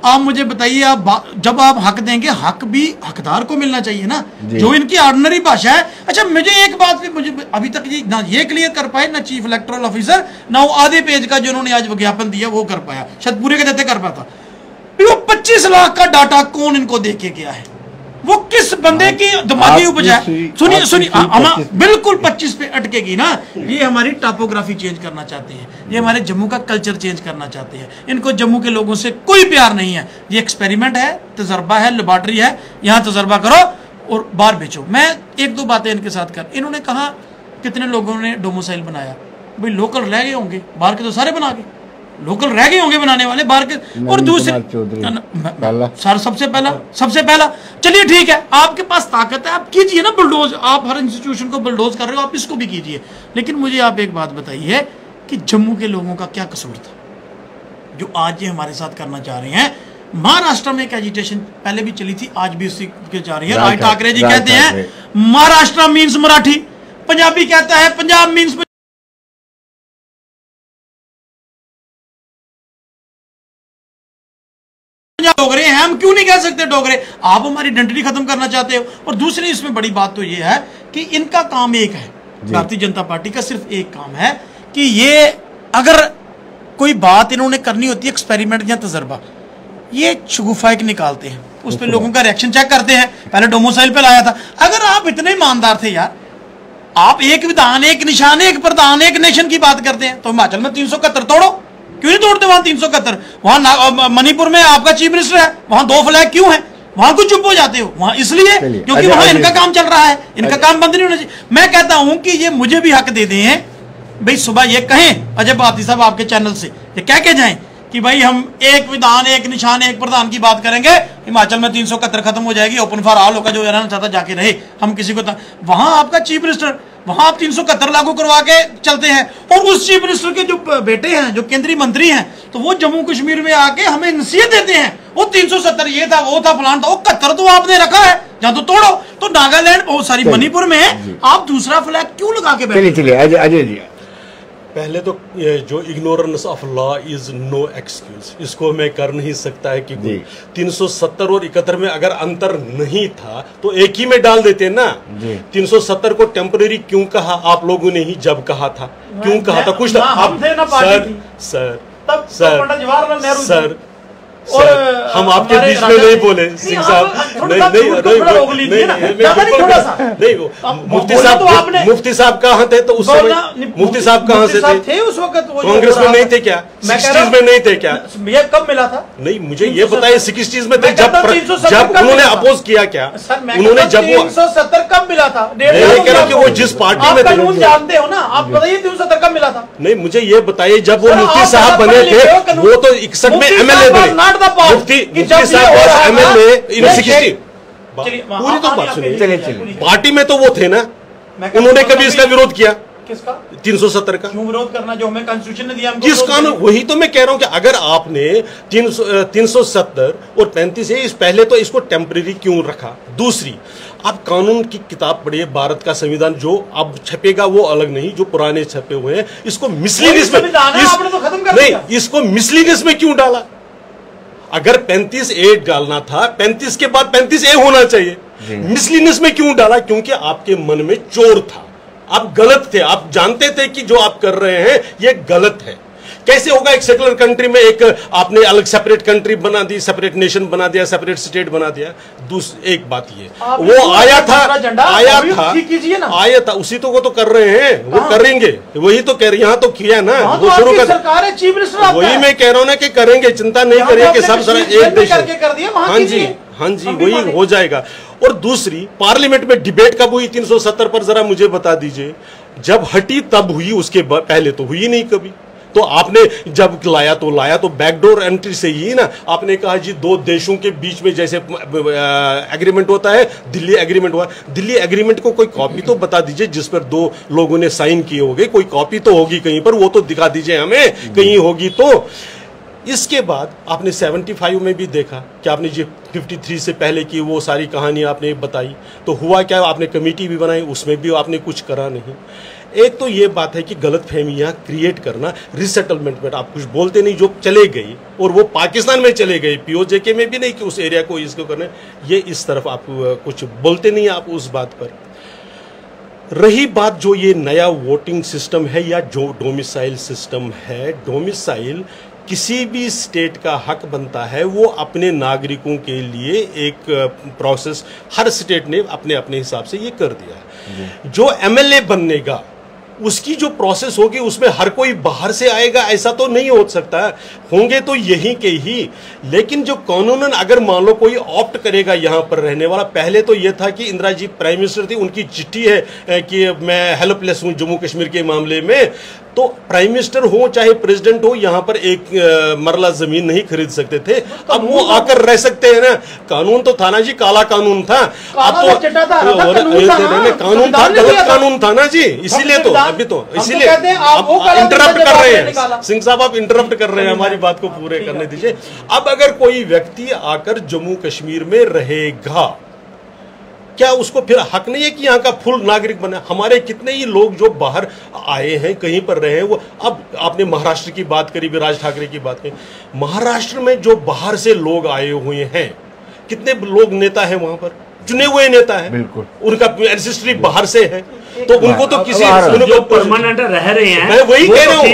आप मुझे बताइए, आप जब आप हक देंगे, हक भी हकदार को मिलना चाहिए ना, जो इनकी ऑर्डिनरी भाषा है। अच्छा, मुझे एक बात भी, मुझे अभी तक ना ये क्लियर कर पाए ना चीफ इलेक्टोरल ऑफिसर, ना वो आधे पेज का जो उन्होंने आज विज्ञापन दिया वो कर पाया, शायद पूरे के देते कर पाता। वो 25 लाख का डाटा कौन इनको दे के गया है? वो किस बंदे की दिमागी उपज है। सुनिए सुनिए, हम बिल्कुल 25 पे अटकेगी ना। ये हमारी टॉपोग्राफी चेंज करना चाहते हैं, ये हमारे जम्मू का कल्चर चेंज करना चाहते हैं। इनको जम्मू के लोगों से कोई प्यार नहीं है। ये एक्सपेरिमेंट है, तजर्बा है, लेबॉर्टरी है, यहाँ तजर्बा करो और बाहर बेचो। मैं एक दो बातें इनके साथ कर, इन्होंने कहा कितने लोगों ने डोमिसाइल बनाया, भाई लोकल रह गए होंगे, बाहर के तो सारे बना गए, लोकल रह गए होंगे बनाने वाले बाहर के। और दूसरे सर सबसे पहला चलिए ठीक है, आपके पास ताकत है, आप कीजिए ना बुलडोज, आप हर इंस्टीट्यूशन को बुलडोज कर रहे हो, आप इसको भी कीजिए। लेकिन मुझे आप एक बात बताइए कि जम्मू के लोगों का क्या कसूर था जो आज ये हमारे साथ करना चाह रहे हैं। महाराष्ट्र में एक एजिटेशन पहले भी चली थी, आज भी उसी के जा रही है। राज ठाकरे जी कहते हैं महाराष्ट्र मीन्स मराठी, पंजाबी कहता है पंजाब मीन्स डोगरे हैं, हम क्यों नहीं कह सकते डोगरे। आप हमारी आइडेंटिटी खत्म करना चाहते हो। और दूसरी इसमें बड़ी बात तो ये है कि इनका काम एक है, भारतीय जनता पार्टी का सिर्फ एक काम है कि ये अगर कोई बात इन्होंने करनी होती है, एक्सपेरिमेंट या तजर्बा, ये शगुफा एक निकालते हैं, उस पर लोगों का रिएक्शन चेक करते हैं। पहले डोमिसाइल पे लाया था। अगर आप इतने ईमानदार थे यार, आप एक विधान, एक निशान, एक प्रधान, एक नेशन की बात करते हैं, तो हिमाचल में 371 तोड़ो, क्यों नहीं तोड़ते वहां 371? वहां मणिपुर में आपका चीफ मिनिस्टर है, वहां 2 फ्लैग क्यों है? वहां कुछ चुप हो जाते हो? वहां इसलिए क्योंकि वहां इनका काम चल रहा है, इनका काम बंद नहीं होना चाहिए। मैं कहता हूं कि ये मुझे भी हक दे दें भाई, सुबह ये कहें अजय भारती साहब आपके चैनल से, ये कह के जाएं कि भाई हम एक विधान, एक निशान, एक प्रधान की बात करेंगे, हिमाचल में 371 खत्म हो जाएगी, ओपन फॉर ऑल होगा, जो रहना चाहता जाके रहे, हम किसी को वहां आपका चीफ मिनिस्टर, वहां आप 371 लागू करवा के चलते हैं। और उस चीफ मिनिस्टर के जो बेटे हैं, जो केंद्रीय मंत्री हैं, तो वो जम्मू कश्मीर में आके हमें नसीहत देते हैं, वो 370 ये था, वो था, फलान था, वो 71 तो आपने रखा है, जहां तो तोड़ो। तो नागालैंड, बहुत सारी मणिपुर में आप दूसरा फ्लैग क्यों लगा के बैठे? चलिए अजय जी, पहले तो जो ignorance of law is no excuse, इसको मैं कर नहीं सकता है कि 370 और 71 में अगर अंतर नहीं था तो एक ही में डाल देते ना। 370 को टेम्परेरी क्यों कहा आप लोगों ने ही जब कहा था? क्यों कहा था? कुछ सर और हम आपके बीच में नहीं बोले सिंह साहब, नहीं मुफ्ती साहब कहाँ थे? तो उस समय मुफ्ती साहब कहाँ से थे उस वक्त? कांग्रेस में नहीं थे क्या? 60s में नहीं थे क्या? ये कब मिला था? नहीं, मुझे ये बताइए 60s में थे जब उन्होंने अपोज किया क्या? उन्होंने जब 370 कब मिला था? कि वो जिस पार्टी में थे, जानते हो ना आप, बताइए 370 कब मिला था? नहीं, मुझे ये बताइए जब वो मुफ्ती साहब बने थे, वो तो 61 में एमएलए बने। मुफ्ती साहब एमएलए इन 60, पूरी तो बात सुनिए। चलिए, पार्टी में तो वो थे ना, उन्होंने कभी इसका विरोध किया? किसका? 370 का। क्यों विरोध करना, जो हमें कॉन्स्टिट्यूशन ने दिया? किस कानून? वही तो मैं कह रहा हूं कि अगर आपने 370 और 35 है, इस पहले तो इसको टेम्परेरी क्यों रखा? दूसरी, आप कानून की किताब पढ़िए, भारत का संविधान जो अब छपेगा वो अलग नहीं, जो पुराने छपे हुए हैं, इसको मिसलीनियस में नहीं, इसको मिसलीनियस में क्यों डाला? अगर 35A डालना था, 35 के बाद 35A होना चाहिए। मिसलीनियस में क्यों डाला? क्योंकि आपके मन में चोर था, आप गलत थे, आप जानते थे कि जो आप कर रहे हैं ये गलत है। कैसे होगा एक सेकुलर कंट्री में एक आपने अलग सेपरेट कंट्री बना दी, सेपरेट नेशन बना दिया, सेपरेट स्टेट बना दिया। एक बात ये, वो आया था, उसी तो वो तो कर रहे हैं, वो करेंगे, वही तो कह रहे, यहाँ तो किया ना, वो शुरू कर, वही मैं कह रहा हूँ ना कि करेंगे, चिंता नहीं करिए कि सब सर एक देश। हाँ जी, वही हो जाएगा। और दूसरी, पार्लियामेंट में डिबेट कब हुई 370 पर? जरा मुझे बता दीजिए। जब हटी तब हुई, उसके पहले तो हुई नहीं कभी। तो आपने जब लाया तो बैकडोर एंट्री से ही ना। आपने कहा जी 2 देशों के बीच में जैसे एग्रीमेंट होता है, दिल्ली एग्रीमेंट हुआ। दिल्ली एग्रीमेंट को कोई कॉपी तो बता दीजिए जिस पर 2 लोगों ने साइन किए होंगे, कोई कॉपी तो होगी कहीं पर, वो तो दिखा दीजिए हमें, कहीं होगी तो। इसके बाद आपने 75 में भी देखा कि आपने जी 53 से पहले की वो सारी कहानी आपने बताई, तो हुआ क्या? आपने कमेटी भी बनाई, उसमें भी आपने कुछ करा नहीं। एक तो ये बात है कि गलत फहमियाँ क्रिएट करना, रिसेटलमेंट में आप कुछ बोलते नहीं, जो चले गई और वो पाकिस्तान में चले गए, POJK में भी नहीं कि उस एरिया को इसको करना, ये इस तरफ आप कुछ बोलते नहीं आप उस बात पर। रही बात जो ये नया वोटिंग सिस्टम है या जो डोमिसाइल सिस्टम है, डोमिसाइल किसी भी स्टेट का हक बनता है वो अपने नागरिकों के लिए एक प्रोसेस, हर स्टेट ने अपने अपने हिसाब से ये कर दिया है। जो एमएलए बनेगा उसकी जो प्रोसेस होगी उसमें हर कोई बाहर से आएगा ऐसा तो नहीं हो सकता, होंगे तो यहीं के ही। लेकिन जो कानूनन अगर मान लो कोई ऑप्ट करेगा यहां पर रहने वाला, पहले तो यह था कि इंदिरा जी प्राइम मिनिस्टर थी, उनकी चिट्ठी है कि मैं हेल्पलेस हूं जम्मू कश्मीर के मामले में, तो प्राइम मिनिस्टर हो चाहे प्रेसिडेंट हो यहां पर एक मरला जमीन नहीं खरीद सकते थे। अब वो आकर रह सकते हैं ना। कानून तो था ना जी, काला कानून था, अब तो कानून था, गलत कानून था ना जी, इसीलिए तो अभी तो इसीलिए इंटरप्ट कर रहे हैं सिंह साहब, आप इंटरप्ट कर रहे हैं, हमारी बात को पूरे करने दीजिए। अब अगर कोई व्यक्ति आकर जम्मू कश्मीर में रहेगा, क्या उसको फिर हक नहीं है कि यहाँ का फुल नागरिक बने? हमारे कितने ही लोग जो बाहर आए हैं, कहीं पर रहे हैं, वो अब आपने महाराष्ट्र की बात करी, राज ठाकरे की बात करी, महाराष्ट्र में जो बाहर से लोग आए हुए हैं, कितने लोग नेता हैं वहां पर, चुने हुए नेता हैं, बिल्कुल उनका एंसेस्ट्री बाहर से है, तो उनको तो किसी जो परमानेंट रह रहे हैं, मैं वही कह रहा हूँ,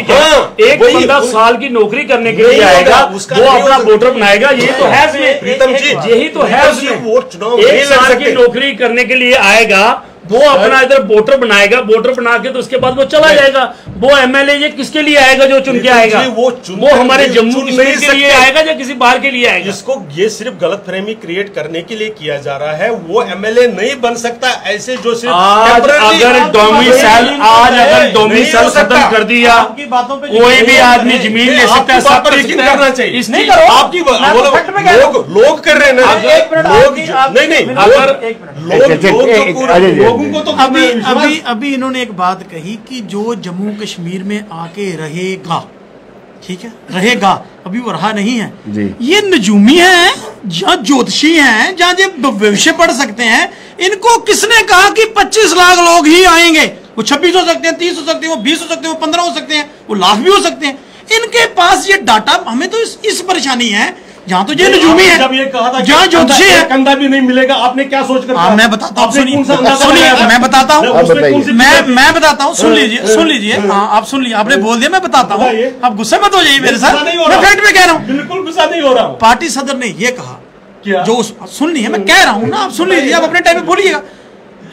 एक बंदा साल की नौकरी करने के लिए आएगा, वो अपना वोटर बनाएगा, ये तो है प्रीतम जी, यही तो है उसमें। वो चुनाव एक साल की नौकरी करने के लिए आएगा, वो अपना इधर वोटर बनाएगा, वोटर बना के तो उसके बाद वो चला जाएगा। वो एमएलए ये किसके लिए आएगा जो चुन के आएगा? वो हमारे जम्मू कश्मीर के लिए आएगा या किसी बाहर के लिए आएगा? इसको ये सिर्फ गलतफहमी क्रिएट करने के लिए किया जा रहा है। वो एमएलए नहीं बन सकता ऐसे जो सिर्फ अगर डोमिसाइल खत्म कर दिया, कोई भी आदमी जमीन ले सकता है, सब करना चाहिए। आपकी लोग कर रहे हैं ना, लोग तो अभी इन्होंने एक बात कही कि जो जम्मू कश्मीर में आके रहेगा, ठीक है, रहेगा, अभी वो रहा नहीं है जी। ये नजूमी हैं, जहाँ ज्योतिषी हैं, जहाँ ये भविष्य पढ़ सकते हैं, इनको किसने कहा कि 25 लाख लोग ही आएंगे? वो 26 हो सकते हैं, 30 हो सकते हैं, वो 20 हो सकते हैं, वो 15 हो सकते हैं, वो लाख भी हो सकते हैं। इनके पास ये डाटा, हमें तो इस परेशानी है जहाँ तो ये नजूमी है, जब ये कहा था जहाँ ज्योतिषी है, कंधा भी नहीं मिलेगा, आपने क्या सोचकर? मैं बताता हूँ, सुनिए, मैं बताता हूँ, मैं बताता हूँ, सुन लीजिए, हाँ आप सुन लीजिए, आपने बोल दिया, मैं बताता हूँ, आप गुस्से मत हो जाइए मेरे साथ, मैं फैक्ट में कह रहा हूँ, बिल्कुल गुस्सा नहीं हो रहा हूँ। पार्टी सदर ने ये कहा, जो सुन लीजिए, मैं कह रहा हूँ ना, आप सुन लीजिए, आप अपने टाइम में बोलिएगा।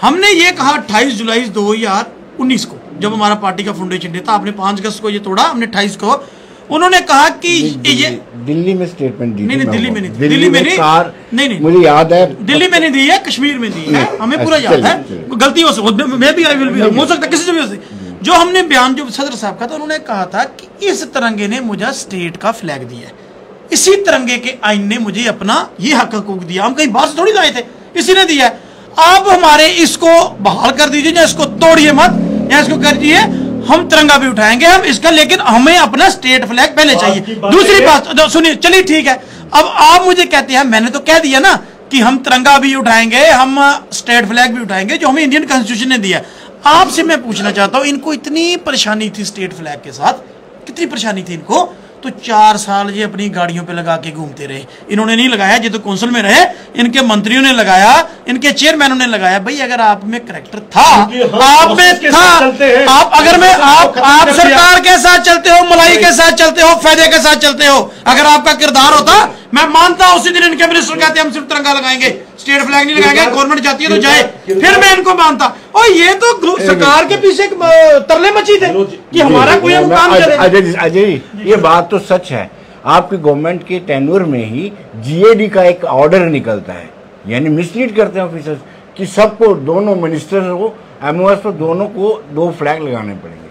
हमने ये कहा 28 जुलाई 2019 को, जब हमारा पार्टी का फाउंडेशन डे था, आपने 5 अगस्त को ये तोड़ा, हमने 28 को, उन्होंने कहा कि ये दिल्ली में स्टेटमेंट दी, नहीं दिल्ली में नहीं, दिल्ली में नहीं, मुझे याद है, दिल्ली में नहीं दी है, कश्मीर में दी है, हमें पूरा याद है, गलती हो सकती, मैं भी हो सकता है, किसी से भी हो सकती। जो हमने बयान जो सदर साहब का था, उन्होंने कहा था कि इस तिरंगे ने मुझे स्टेट का फ्लैग दिया है, इसी तिरंगे के आइन ने मुझे अपना ये हक हकूक दिया, हम कहीं बात थोड़ी लाए थे, इसी ने दिया है। आप हमारे इसको बहाल कर दीजिए, या इसको तोड़िए मत, या इसको कर दीजिए, हम तिरंगा भी उठाएंगे हम इसका, लेकिन हमें अपना स्टेट फ्लैग पहले चाहिए। दूसरी बात सुनिए, चलिए ठीक है, अब आप मुझे कहते हैं, मैंने तो कह दिया ना कि हम तिरंगा भी उठाएंगे, हम स्टेट फ्लैग भी उठाएंगे, जो हमें इंडियन कॉन्स्टिट्यूशन ने दिया। आपसे मैं पूछना चाहता हूं, इनको इतनी परेशानी थी स्टेट फ्लैग के साथ, कितनी परेशानी थी इनको, तो 4 साल ये अपनी गाड़ियों पे लगा के घूमते रहे। इन्होंने नहीं लगाया, ये तो कौंसिल में रहे, इनके मंत्रियों ने लगाया, इनके चेयरमैनों ने लगाया। भाई अगर आप में करैक्टर था, आप में था, आप अगर मैं आप सरकार के साथ चलते हो, मलाई के साथ चलते हो, फायदे के साथ चलते हो, अगर आपका किरदार होता, मैं मानता उसी दिन इनके मिनिस्टर कहते हम सिर्फ तिरंगा लगाएंगे, स्टेट फ्लैग नहीं लगाएंगे, गवर्नमेंट जाती है तो जाए, फिर मैं इनको मानता। और ये तो सरकार के पीछे तरले मची थे कि हमारा कोई काम करे। अजय, ये बात तो सच है, आपकी गवर्नमेंट के टेन्योर में ही जीएडी का एक ऑर्डर निकलता है, यानी मिसलीड करते हैं ऑफिसर्स कि सबको, दोनों मिनिस्टर को, एमओएस को, दोनों को 2 फ्लैग लगाने पड़ेंगे।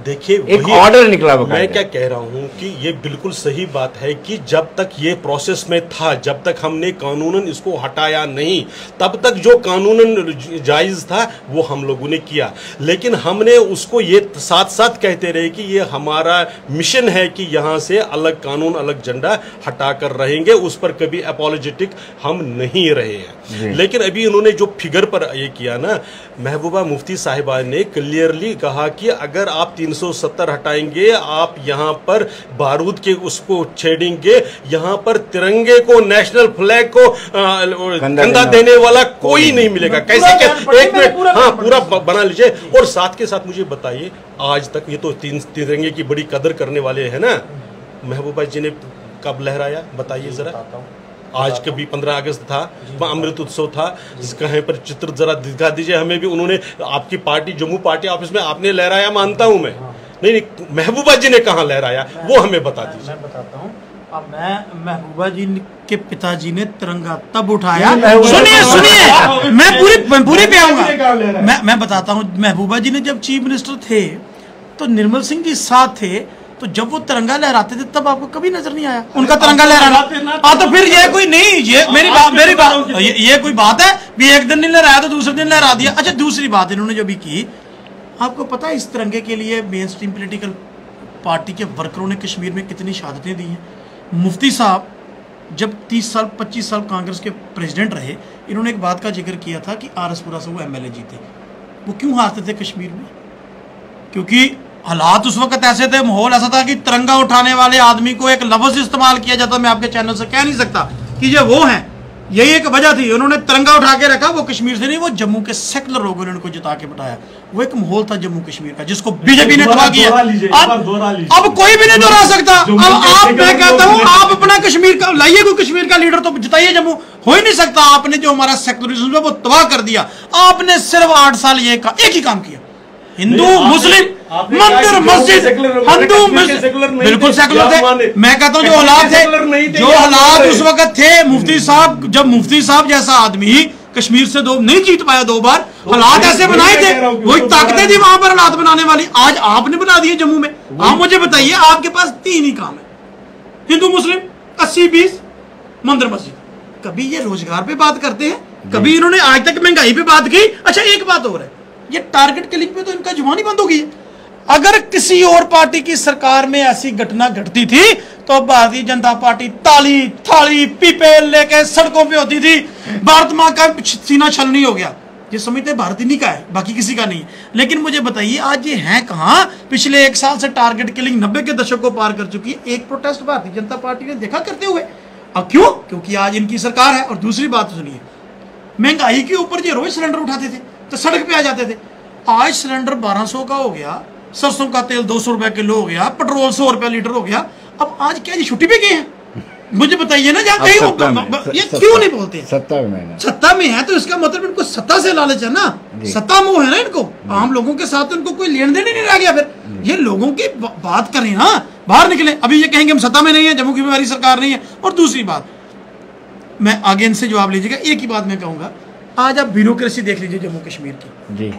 देखिए एक ऑर्डर निकला, मैं क्या कह रहा हूं कि ये बिल्कुल सही बात है कि जब तक ये प्रोसेस में था, जब तक हमने कानूनन इसको हटाया नहीं, तब तक जो कानूनन जायज था वो हम लोगों ने किया, लेकिन हमने उसको ये साथ साथ कहते रहे कि ये हमारा मिशन है कि यहाँ से अलग कानून, अलग झंडा हटा कर रहेंगे, उस पर कभी अपॉलोजेटिक हम नहीं रहे हैं। लेकिन अभी इन्होंने जो फिगर पर ये किया ना, महबूबा मुफ्ती साहिबा ने क्लियरली कहा कि अगर आप 370 हटाएंगे, आप यहाँ पर बारूद के उसको छेड़ेंगे, यहाँ पर तिरंगे को, नेशनल फ्लैग को कंधा देने वाला कोई नहीं मिलेगा। कैसे क्या? एक मिनट, हाँ पूरा बना लीजिए। और साथ के साथ मुझे बताइए, आज तक ये तो तिरंगे की बड़ी कदर करने वाले हैं ना, महबूबा जी ने कब लहराया, बताइए जरा। आज कभी 15 अगस्त था, अमृत उत्सव था, कहीं पर चित्र जरा दिखा दीजिए हमें भी। उन्होंने आपकी पार्टी जम्मू पार्टी ऑफिस में आपने लहराया, मानता हूं मैं, नहीं महबूबा जी ने कहाँ लहराया वो हमें बता दीजिए। मैं बताता हूँ। अब मैं महबूबा जी के पिताजी ने तिरंगा तब उठाया, सुनिए मैं पूरी पे आऊंगा। मैं बताता हूँ, महबूबा जी ने जब चीफ मिनिस्टर थे तो निर्मल सिंह जी साथ थे, तो जब वो तिरंगा लहराते थे तब आपको कभी नजर नहीं आया उनका तिरंगा लहराना। तो फिर ये कोई नहीं, ये मेरी बात ये कोई बात है भी एक दिन नहीं लहराया तो दूसरे दिन लहरा दिया। अच्छा, दूसरी बात इन्होंने जो भी की, आपको पता है इस तिरंगे के लिए मेन स्ट्रीम पॉलिटिकल पार्टी के वर्करों ने कश्मीर में कितनी शहादतें दी हैं। मुफ्ती साहब जब 30 साल 25 साल कांग्रेस के प्रेसिडेंट रहे, इन्होंने एक बात का जिक्र किया था कि आरएसपुरा से वो एमएलए जीते। वो क्यों हारते थे कश्मीर में? क्योंकि हालात उस वक्त ऐसे थे, माहौल ऐसा था कि तिरंगा उठाने वाले आदमी को एक लफ्ज इस्तेमाल किया जाता। मैं आपके चैनल से कह नहीं सकता कि ये वो हैं, यही एक वजह थी। उन्होंने तिरंगा उठा के रखा, वो कश्मीर से नहीं, वो जम्मू के सेकुलर लोगों ने उनको जिता के बिठाया। वो एक माहौल था जम्मू कश्मीर का जिसको बीजेपी ने तबाह किया। अब कोई भी नहीं दोहरा सकता। अब आप, मैं कहता हूं, आप अपना कश्मीर का लाइए, कोई कश्मीर का लीडर तो जिताइए जम्मू। हो ही नहीं सकता। आपने जो हमारा सेकुलरिज्म है वो तबाह कर दिया। आपने सिर्फ 8 साल एक ही काम किया, हिंदू मुस्लिम मंदिर मस्जिद, हिंदू बिल्कुल सेकुलर थे। मैं कहता हूं जो हालात थे, जो हालात उस वक्त थे, मुफ्ती साहब, जब मुफ्ती साहब जैसा आदमी कश्मीर से नहीं जीत पाया 2 बार, हालात ऐसे बनाए थे, वही ताकतें थी वहां पर हालात बनाने वाली। आज आपने बना दिए जम्मू में। आप मुझे बताइए, आपके पास 3 ही काम है, हिंदू मुस्लिम 80-20 मंदिर मस्जिद। कभी ये रोजगार पे बात करते हैं, कभी इन्होंने आज तक महंगाई पे बात की। अच्छा, एक बात और है, ये टारगेट किलिंग पे तो इनका जुबान ही बंद हो गई है। अगर किसी और पार्टी की सरकार में ऐसी घटना घटती थी तो भारतीय जनता पार्टी ताली थाली पीपे लेके सड़कों पे होती थी। भारत मां का सीना छलनी हो गया। ये समझते भारत ही नहीं का है, बाकी किसी का नहीं। लेकिन मुझे बताइए, आज ये है कहां? पिछले 1 साल से टारगेट किलिंग 90 के दशक को पार कर चुकी है। एक प्रोटेस्ट भारतीय जनता पार्टी ने देखा करते हुए। अब क्यों? क्योंकि आज इनकी सरकार है। और दूसरी बात सुनिए, महंगाई के ऊपर ये रोज सिलेंडर उठाते थे तो सड़क पे आ जाते थे। आज सिलेंडर 1200 का हो गया, सरसों का तेल 200 रुपए किलो हो गया, पेट्रोल 100 रुपए लीटर हो गया। अब आज क्या जी छुट्टी पे गए हैं? मुझे बताइए ना, जहाँ कहीं ये क्यों नहीं बोलते? सत्ता में है तो इसका मतलब इनको सत्ता से लालच है ना, सत्ता मोह है ना इनको। आम लोगों के साथ तो इनको कोई लेन देन ही नहीं रह गया। फिर ये लोगों की बात करें ना, बाहर निकले। अभी ये कहेंगे हम सत्ता में नहीं है, जम्मू की हमारी सरकार नहीं है। और दूसरी बात, मैं आगे इनसे जवाब लीजिएगा। एक ही बात मैं कहूंगा, आज आप ब्यूरोक्रेसी देख लीजिए जम्मू कश्मीर की जी।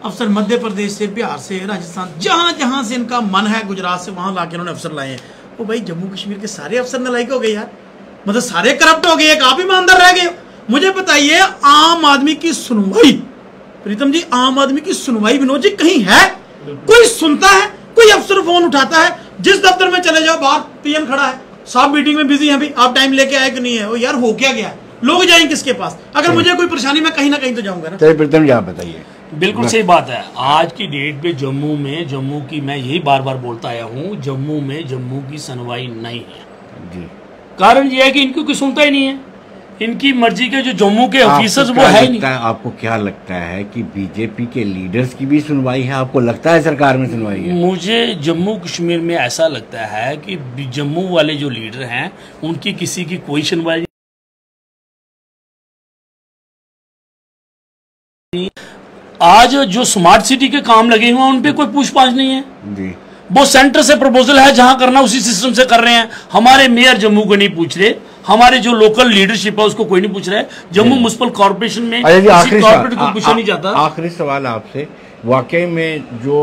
अफसर मध्य प्रदेश से, बिहार से, राजस्थान, जहां जहां से इनका मन है, गुजरात से, वहां लाके उन्होंने अफसर लाए हैं। वो भाई जम्मू कश्मीर के सारे अफसर नालायक हो गए यार, मतलब सारे करप्ट हो गए, एक आप ईमानदार रह गए। मुझे बताइए, आम आदमी की सुनवाई, प्रीतम जी, आम आदमी की सुनवाई विनोद जी कहीं है? कोई सुनता है? कोई अफसर फोन उठाता है? जिस दफ्तर में चले जाओ, बाहर पीएम खड़ा है, साहब मीटिंग में बिजी है, अभी आप टाइम लेके आए कि नहीं है? वो यार हो क्या गया? लोग जाएंगे किसके पास? अगर मुझे कोई परेशानी, मैं कहीं ना कहीं तो जाऊंगा ना। तो प्रीतम जी आप बताइए। बिल्कुल सही बात है। आज की डेट पे जम्मू की, मैं यही बार बार बोलता आया हूँ, जम्मू की सुनवाई नहीं है जी। कारण ये है कि इनको कोई सुनता ही नहीं है। इनकी मर्जी के जो जम्मू के ऑफिसर्स वो है नहीं। आपको क्या लगता है कि बीजेपी के लीडर्स की भी सुनवाई है? आपको लगता है सरकार में सुनवाई है? मुझे जम्मू कश्मीर में ऐसा लगता है कि जम्मू वाले जो लीडर हैं उनकी किसी की कोई सुनवाई। आज जो स्मार्ट सिटी के काम लगे हुए हैं उन पे कोई पूछताछ नहीं है जी। वो सेंटर से प्रपोजल है, जहां करना उसी सिस्टम से कर रहे हैं। हमारे मेयर जम्मू को नहीं पूछ रहे, हमारे जो लोकल लीडरशिप है उसको कोई नहीं पूछ रहा है। जम्मू म्युनिसिपल कॉर्पोरेशन में किसी कॉर्पोरेट को पूछा नहीं जाता। आखिरी सवाल आपसे, वाकई में जो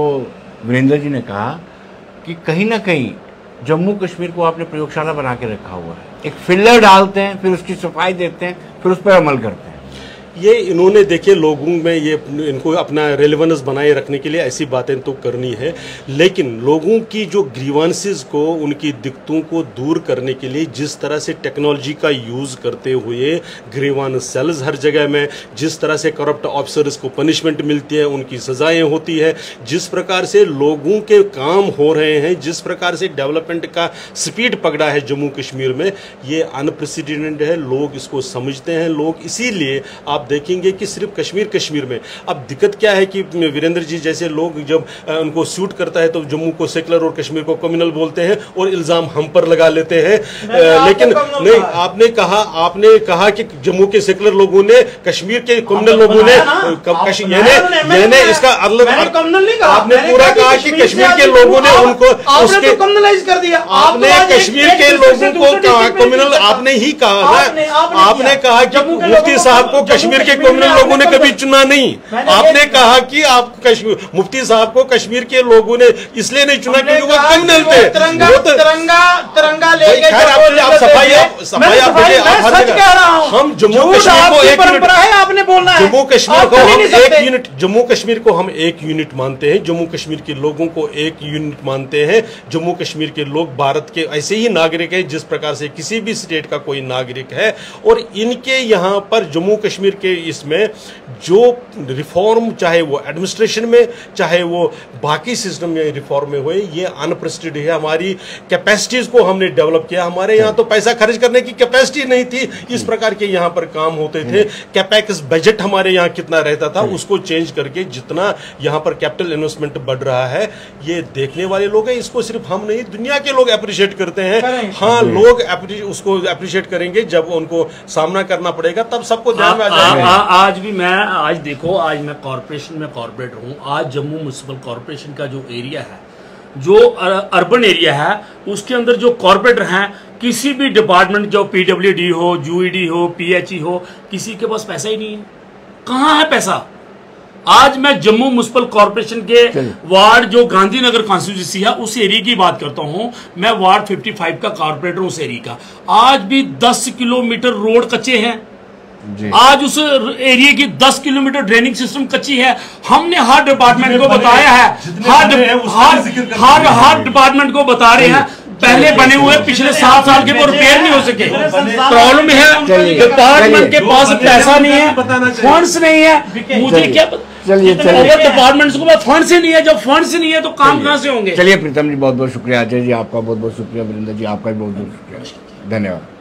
वीरेंद्र जी ने कहा कि कहीं ना कहीं जम्मू कश्मीर को आपने प्रयोगशाला बना के रखा हुआ है, एक फिल्टर डालते हैं, फिर उसकी सफाई देते हैं, फिर उस पर अमल करते हैं। ये इन्होंने देखिए लोगों में ये इनको अपना रेलेवेंस बनाए रखने के लिए ऐसी बातें तो करनी है, लेकिन लोगों की जो ग्रीवांसेस को, उनकी दिक्कतों को दूर करने के लिए जिस तरह से टेक्नोलॉजी का यूज़ करते हुए ग्रीवांस सेल्स हर जगह में, जिस तरह से करप्ट ऑफिसर्स को पनिशमेंट मिलती है, उनकी सजाएं होती है, जिस प्रकार से लोगों के काम हो रहे हैं, जिस प्रकार से डेवलपमेंट का स्पीड पकड़ा है जम्मू कश्मीर में, ये अनप्रेसिडेंटेड है। लोग इसको समझते हैं। लोग इसीलिए आप देखेंगे कि सिर्फ कश्मीर में। अब दिक्कत क्या है कि वीरेंद्र जी जैसे लोग जब उनको सूट करता है तो जम्मू को सेकुलर और कश्मीर को कम्युनल बोलते हैं और इल्जाम हम पर लगा लेते हैं। लेकिन नहीं, आपने कहा कि जम्मू के सेकुलर लोगों ने कश्मीर के कम्युनल लोगों ने मैंने इसका आपने पूरा कहा कि कश्मीर के लोगों ने उनको उसके कम्युनलाइज कर दिया। आपने कश्मीर के लोगों को कम्युनल आपने ही कहा ना, आपने कहा कि मुफ्ती साहब को कश्मीर के कम्युनल लोगों ने कभी चुना नहीं। आपने कहा कि आप मुफ्ती साहब को कश्मीर के लोगों ने इसलिए नहीं चुना क्योंकि वो कम्युनल थे। तिरंगा लेके सफाई आप बोलिए, हम जम्मू कश्मीर को एक यूनिट, आपने बोलना है जम्मू कश्मीर को हम एक यूनिट, जम्मू कश्मीर को हम एक यूनिट मानते हैं, जम्मू कश्मीर के लोगों को एक यूनिट मानते हैं। जम्मू कश्मीर के लोग भारत के ऐसे ही नागरिक हैं जिस प्रकार से किसी भी स्टेट का कोई नागरिक है। और इनके यहाँ पर जम्मू कश्मीर के इसमें जो रिफॉर्म, चाहे वो एडमिनिस्ट्रेशन में चाहे वो बाकी सिस्टम में रिफॉर्म में हुए, ये अनप्रेसिडेंटेड है। हमारी कैपेसिटीज को हमने डेवलप किया। हमारे यहाँ तो पैसा खर्च करने की कैपेसिटी नहीं थी, इस प्रकार के यहाँ पर काम होते थे। कैपेक्स बजट हमारे यहाँ कितना रहता था उसको चेंज करके जितना यहाँ पर कैपिटल इन्वेस्टमेंट बढ़ रहा है, ये देखने वाले लोग हैं। इसको सिर्फ हम नहीं, दुनिया के लोग अप्रिशिएट करते हैं। हाँ, लोग उसको अप्रिशिएट करेंगे जब उनको सामना करना पड़ेगा, तब सबको ध्यान में आ जाएगा। आज देखो, आज मैं कॉर्पोरेशन में कॉर्पोरेटर हूँ। आज जम्मू म्युनिसिपल कॉर्पोरेशन का जो एरिया है, जो अर्बन एरिया है, उसके अंदर जो कॉर्पोरेटर हैं, किसी भी डिपार्टमेंट, जो पीडब्ल्यूडी हो, यूईडी हो, पीएचई हो, किसी के पास पैसा ही नहीं है। कहाँ है पैसा? आज मैं जम्मू म्युनिसिपल कॉर्पोरेशन के वार्ड जो गांधीनगर कॉन्स्टिट्यूंसी है उस एरिया की बात करता हूं। मैं वार्ड 55 का कॉर्पोरेटर उस एरिया का। आज भी 10 किलोमीटर रोड कच्चे हैं। आज उस एरिया की 10 किलोमीटर ड्रेनिंग सिस्टम कच्ची है। हमने हर डिपार्टमेंट को बताया है, हर डिपार्टमेंट को बता रहे हैं, पहले बने हुए पिछले 7 साल के वो रिपेयर नहीं हो सके। प्रॉब्लम है डिपार्टमेंट के पास पैसा नहीं है, फंड्स नहीं है। मुझे क्या चलिए डिपार्टमेंट्स को फंड्स ही नहीं है। जब फंड्स ही नहीं है तो काम कहां से होंगे? चलिए प्रीतम जी, बहुत बहुत शुक्रिया। अजय जी आपका बहुत बहुत शुक्रिया। वीरेंद्र जी आपका भी बहुत बहुत शुक्रिया। धन्यवाद।